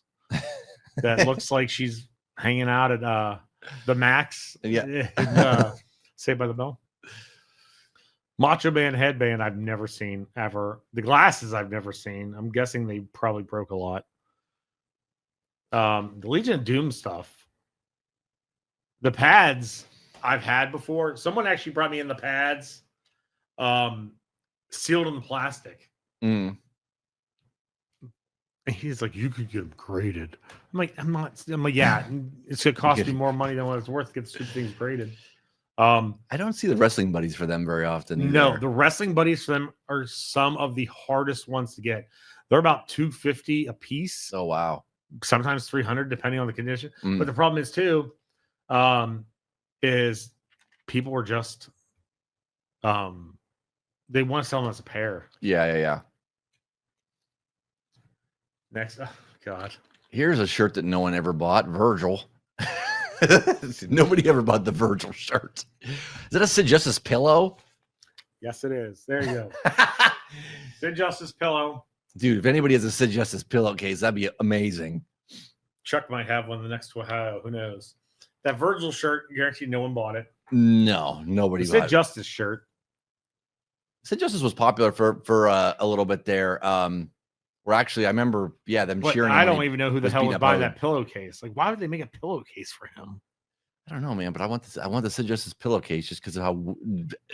Speaker 1: that looks like she's hanging out at the Max.
Speaker 2: Yeah.
Speaker 1: Saved by the Bell. Macho Man headband I've never seen ever. The glasses I've never seen. I'm guessing they probably broke a lot. The Legion of Doom stuff. The pads I've had before. Someone actually brought me in the pads, sealed in plastic. And he's like, "You could get them graded." I'm like, "I'm not." I'm like, "Yeah, it's gonna cost me more money than what it's worth to get stupid things graded."
Speaker 2: I don't see the wrestling buddies for them very often. Either.
Speaker 1: No, the wrestling buddies for them are some of the hardest ones to get. They're about $250 a piece.
Speaker 2: Oh wow!
Speaker 1: Sometimes $300 depending on the condition. But the problem is too, is people were just, they want to sell them as a pair.
Speaker 2: Yeah.
Speaker 1: Next, oh God,
Speaker 2: here's a shirt that no one ever bought. Virgil. Nobody ever bought the Virgil shirt. Is that a Sid Justice pillow?
Speaker 1: Yes, it is. There you go. Sid Justice pillow.
Speaker 2: Dude, if anybody has a Sid Justice pillowcase, that'd be amazing.
Speaker 1: Chuck might have one the next to Ohio. Who knows? That Virgil shirt, guaranteed no one bought it.
Speaker 2: No, nobody bought it.
Speaker 1: Sid Justice shirt.
Speaker 2: Sid Justice was popular for a little bit there. Where actually, I remember, them cheering.
Speaker 1: I don't even know who the hell would buy that pillowcase. Like, why would they make a pillowcase for him?
Speaker 2: I don't know, man. But I want the Sid Justice pillowcase just because of how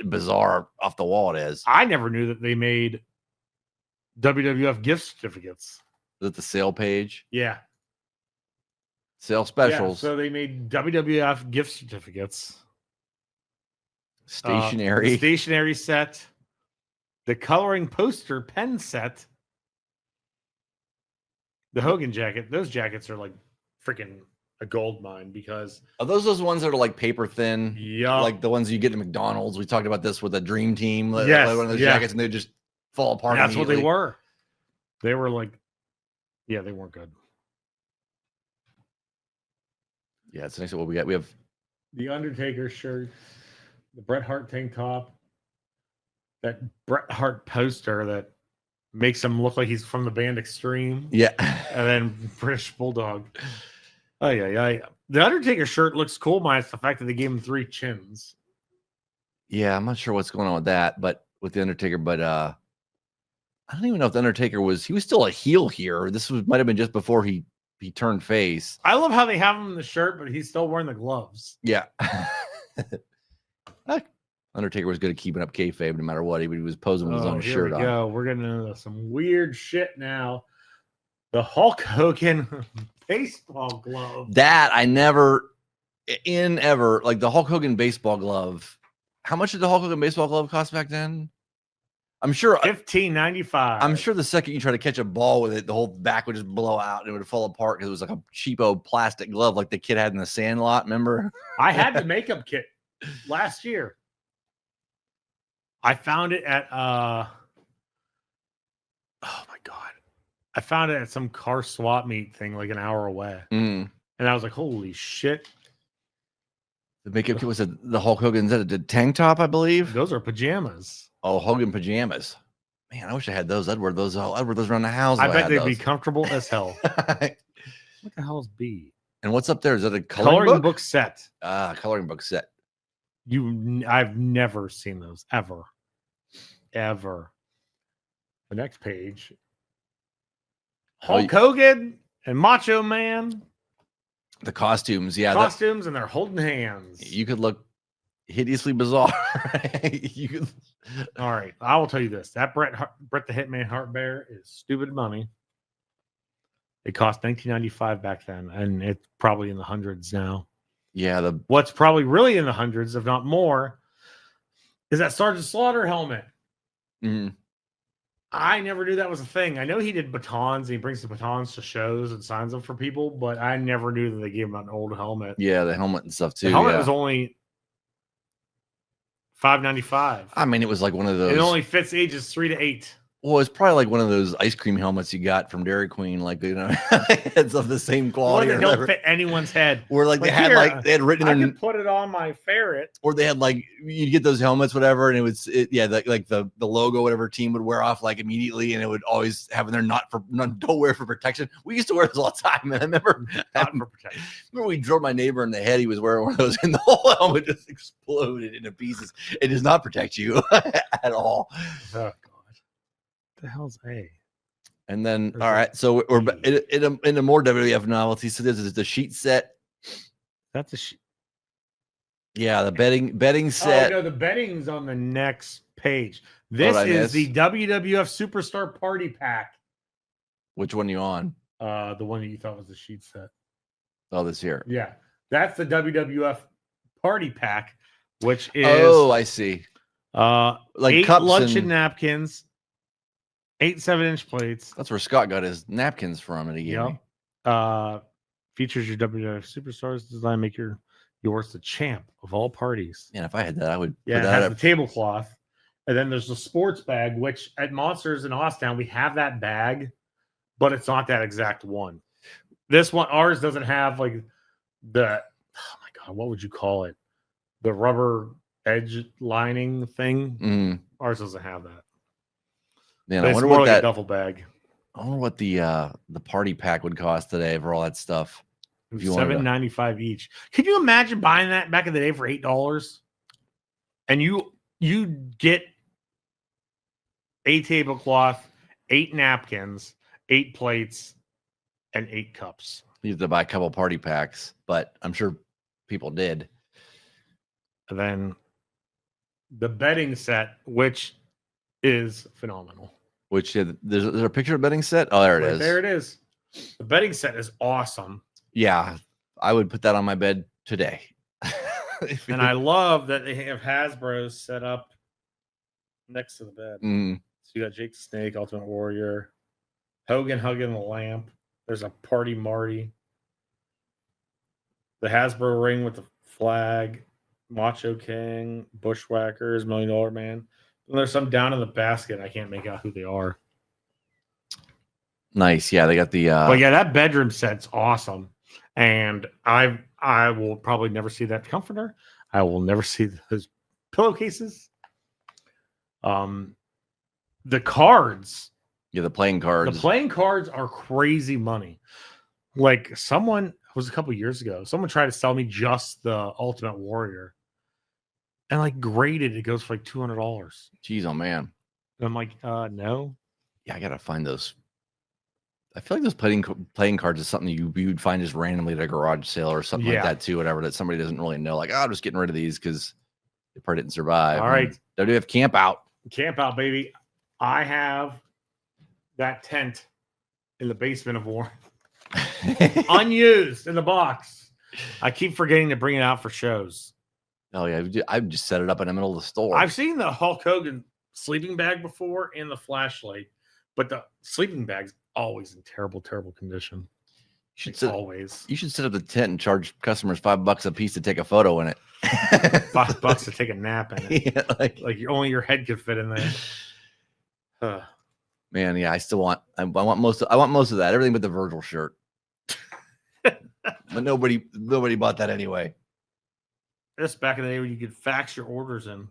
Speaker 2: bizarre off the wall it is.
Speaker 1: I never knew that they made WWF gift certificates.
Speaker 2: Is it the sale page?
Speaker 1: Yeah.
Speaker 2: Sale specials.
Speaker 1: Yeah, so they made WWF gift certificates.
Speaker 2: Stationery.
Speaker 1: Stationery set. The coloring poster pen set. The Hogan jacket. Those jackets are like freaking a gold mine because
Speaker 2: are those ones that are like paper thin?
Speaker 1: Yeah.
Speaker 2: Like the ones you get at McDonald's. We talked about this with the Dream Team.
Speaker 1: Yes.
Speaker 2: One of those jackets and they just fall apart.
Speaker 1: That's what they were. They were like, yeah, they weren't good.
Speaker 2: Yeah, it's nice. What we got? We have
Speaker 1: the Undertaker shirt, the Bret Hart tank top, that Bret Hart poster that makes him look like he's from the band Extreme.
Speaker 2: Yeah.
Speaker 1: And then British Bulldog. Oh, yeah. The Undertaker shirt looks cool, minus the fact that they gave him 3 chins.
Speaker 2: Yeah, I'm not sure what's going on with that, but with the Undertaker, but I don't even know if the Undertaker was still a heel here. This might have been just before he turned face.
Speaker 1: I love how they have him in the shirt, but he's still wearing the gloves.
Speaker 2: Yeah. Undertaker was good at keeping up kayfabe no matter what. He was posing with his own shirt on.
Speaker 1: We're getting into some weird shit now. The Hulk Hogan baseball glove.
Speaker 2: That I never like the Hulk Hogan baseball glove. How much did the Hulk Hogan baseball glove cost back then? I'm sure
Speaker 1: $15.95.
Speaker 2: I'm sure the second you try to catch a ball with it, the whole back would just blow out and it would fall apart because it was like a cheapo plastic glove like the kid had in the Sandlot. Remember?
Speaker 1: I had the makeup kit last year. I found it at oh my God. I found it at some car swap meet thing like an hour away. And I was like, holy shit.
Speaker 2: The makeup kit was the Hulk Hogan's at a tank top, I believe.
Speaker 1: Those are pajamas.
Speaker 2: Oh, Hogan pajamas. Man, I wish I had those. I'd wear those around the house.
Speaker 1: I bet they'd be comfortable as hell. What the hell is B?
Speaker 2: And what's up there? Is that a coloring book?
Speaker 1: Set.
Speaker 2: Coloring book set.
Speaker 1: I've never seen those ever. The next page. Hulk Hogan and Macho Man.
Speaker 2: The costumes, yeah.
Speaker 1: Costumes, and they're holding hands.
Speaker 2: You could look hideously bizarre. You could...
Speaker 1: All right. I will tell you this. That Bret the Hitman Hart Bear is stupid money. It cost $19.95 back then, and it's probably in the hundreds now.
Speaker 2: Yeah.
Speaker 1: What's probably really in the hundreds, if not more, is that Sergeant Slaughter helmet.
Speaker 2: Mm-hmm.
Speaker 1: I never knew that was a thing. I know he did batons. And he brings the batons to shows and signs them for people, but I never knew that they gave him an old helmet.
Speaker 2: Yeah, the helmet and stuff too.
Speaker 1: The helmet was only $5.95.
Speaker 2: I mean, it was like one of those.
Speaker 1: It only fits ages 3 to 8.
Speaker 2: Well, it's probably like one of those ice cream helmets you got from Dairy Queen, like, you know, it's of the same quality.
Speaker 1: Or they don't fit anyone's head.
Speaker 2: Or like they had written
Speaker 1: I could put it on my ferret.
Speaker 2: Or they had like, you'd get those helmets, whatever, and the logo, whatever team would wear off like immediately, and it would always have in there don't wear for protection. We used to wear those all the time, and I remember
Speaker 1: not for protection.
Speaker 2: Remember we drilled my neighbor in the head. He was wearing one of those, and the whole helmet just exploded into pieces. It does not protect you at all.
Speaker 1: Oh, the hell's A?
Speaker 2: And then all right, so we're in a more WWF novelty. So this is the sheet set.
Speaker 1: That's a sheet.
Speaker 2: Yeah, the betting set.
Speaker 1: Oh no, the betting's on the next page. This is the WWF Superstar Party Pack.
Speaker 2: Which one are you on?
Speaker 1: The one that you thought was the sheet set.
Speaker 2: Oh, this here.
Speaker 1: Yeah, that's the WWF Party Pack, which is
Speaker 2: I see.
Speaker 1: Like 8
Speaker 2: cups
Speaker 1: luncheon napkins. 8 7-inch plates.
Speaker 2: That's where Scott got his napkins from. And he gave me.
Speaker 1: Features your WWF superstars design, make yours the champ of all parties.
Speaker 2: And if I had that, I would.
Speaker 1: Yeah, it has the tablecloth, and then there's the sports bag, which at Monsters in Austin we have that bag, but it's not that exact one. This one, ours doesn't have like the. Oh my god, what would you call it? The rubber edge lining thing. Ours doesn't have that.
Speaker 2: Man, I wonder what that
Speaker 1: duffel bag.
Speaker 2: I wonder what the party pack would cost today for all that stuff.
Speaker 1: $7.95 each. Can you imagine buying that back in the day for $8? And you get a tablecloth, 8 napkins, 8 plates, and 8 cups.
Speaker 2: You have to buy a couple party packs, but I'm sure people did.
Speaker 1: And then the betting set, which is phenomenal.
Speaker 2: Which there's a picture of betting set. Oh, there it is.
Speaker 1: There it is. The betting set is awesome.
Speaker 2: Yeah, I would put that on my bed today.
Speaker 1: And I love that they have Hasbro set up next to the bed. So you got Jake the Snake, Ultimate Warrior, Hogan hugging the lamp. There's a Party Marty. The Hasbro ring with the flag, Macho King, Bushwhackers, $1 Million Man. And there's some down in the basket. I can't make out who they are.
Speaker 2: Nice. Yeah, they got the
Speaker 1: But yeah, that bedroom set's awesome. And I will probably never see that comforter. I will never see those pillowcases. The cards.
Speaker 2: Yeah, the playing cards.
Speaker 1: The playing cards are crazy money. Like someone was a couple years ago, someone tried to sell me just the Ultimate Warrior. And like graded, it goes for like $200.
Speaker 2: Jeez, oh man.
Speaker 1: And I'm like, no.
Speaker 2: Yeah, I gotta find those. I feel like those playing cards is something you would find just randomly at a garage sale or something like that too, whatever, that somebody doesn't really know. Like, I'm just getting rid of these because they probably didn't survive.
Speaker 1: All right.
Speaker 2: WWF Camp Out.
Speaker 1: Camp Out, baby. I have that tent in the basement of Warren. Unused in the box. I keep forgetting to bring it out for shows.
Speaker 2: Oh yeah, I've just set it up in the middle of the store.
Speaker 1: I've seen the Hulk Hogan sleeping bag before and the flashlight, but the sleeping bag's always in terrible, terrible condition. You should set up the tent and charge customers $5 a piece to take a photo in it. $5 to take a nap in it.
Speaker 2: Yeah, like
Speaker 1: only your head could fit in there.
Speaker 2: Man, yeah, I want most of that. Everything but the Virgil shirt. But nobody bought that anyway.
Speaker 1: Just back in the day when you could fax your orders in.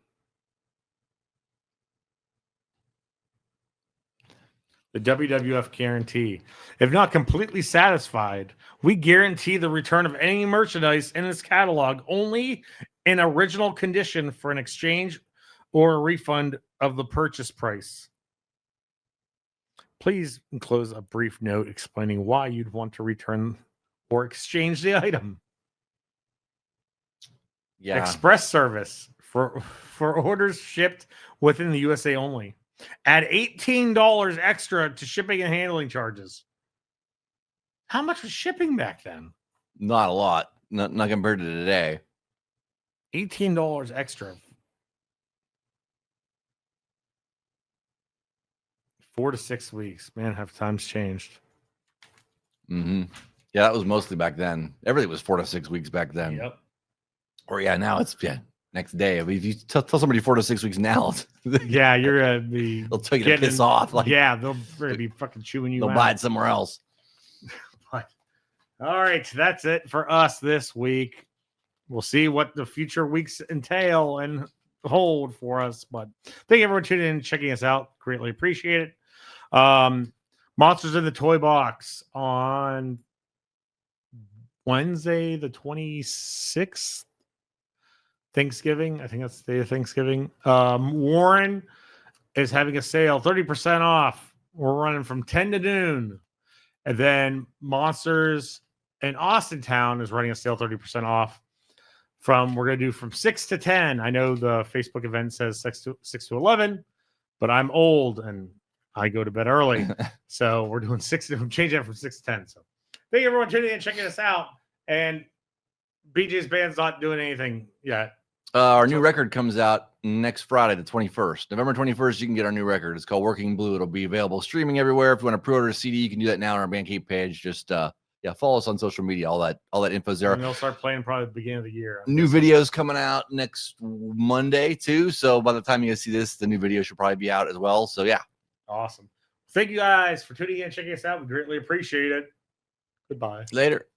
Speaker 1: The WWF guarantee. If not completely satisfied, we guarantee the return of any merchandise in this catalog only in original condition for an exchange or a refund of the purchase price. Please enclose a brief note explaining why you'd want to return or exchange the item.
Speaker 2: Yeah.
Speaker 1: Express service for orders shipped within the USA only. Add $18 extra to shipping and handling charges. How much was shipping back then?
Speaker 2: Not a lot. Not compared to today.
Speaker 1: $18 extra. 4 to 6 weeks. Man, have times changed.
Speaker 2: Mm-hmm. Yeah, that was mostly back then. Everything was 4 to 6 weeks back then.
Speaker 1: Yep.
Speaker 2: Or now it's next day. I mean, if you tell somebody 4 to 6 weeks now,
Speaker 1: yeah, you're gonna be.
Speaker 2: They'll tell you to piss off. Like,
Speaker 1: yeah, they'll be fucking chewing you.
Speaker 2: They'll
Speaker 1: out.
Speaker 2: buy it somewhere else.
Speaker 1: But, all right, that's it for us this week. We'll see what the future weeks entail and hold for us. But thank you everyone tuning in and checking us out. Greatly appreciate it. Monsters in the Toy Box on Wednesday, the 26th. Thanksgiving. I think that's the day of Thanksgiving. Warren is having a sale, 30% off. We're running from 10 to noon. And then Monsters in Austintown is running a sale, 30% off. We're going to do from 6 to 10. I know the Facebook event says 6 to 11, but I'm old and I go to bed early. So we're doing 6 to, I'm changing it from 6 to 10. So thank you everyone tuning in and checking us out. And BJ's band's not doing anything yet.
Speaker 2: Our new record comes out next Friday, the 21st. November 21st, you can get our new record. It's called Working Blue. It'll be available streaming everywhere. If you want to pre-order a CD, you can do that now on our Bandcamp page. Just follow us on social media. All that info's there.
Speaker 1: And they'll start playing probably at the beginning of the year.
Speaker 2: New videos coming out next Monday too. So by the time you see this, the new video should probably be out as well. So yeah.
Speaker 1: Awesome. Thank you guys for tuning in and checking us out. We greatly appreciate it. Goodbye.
Speaker 2: Later.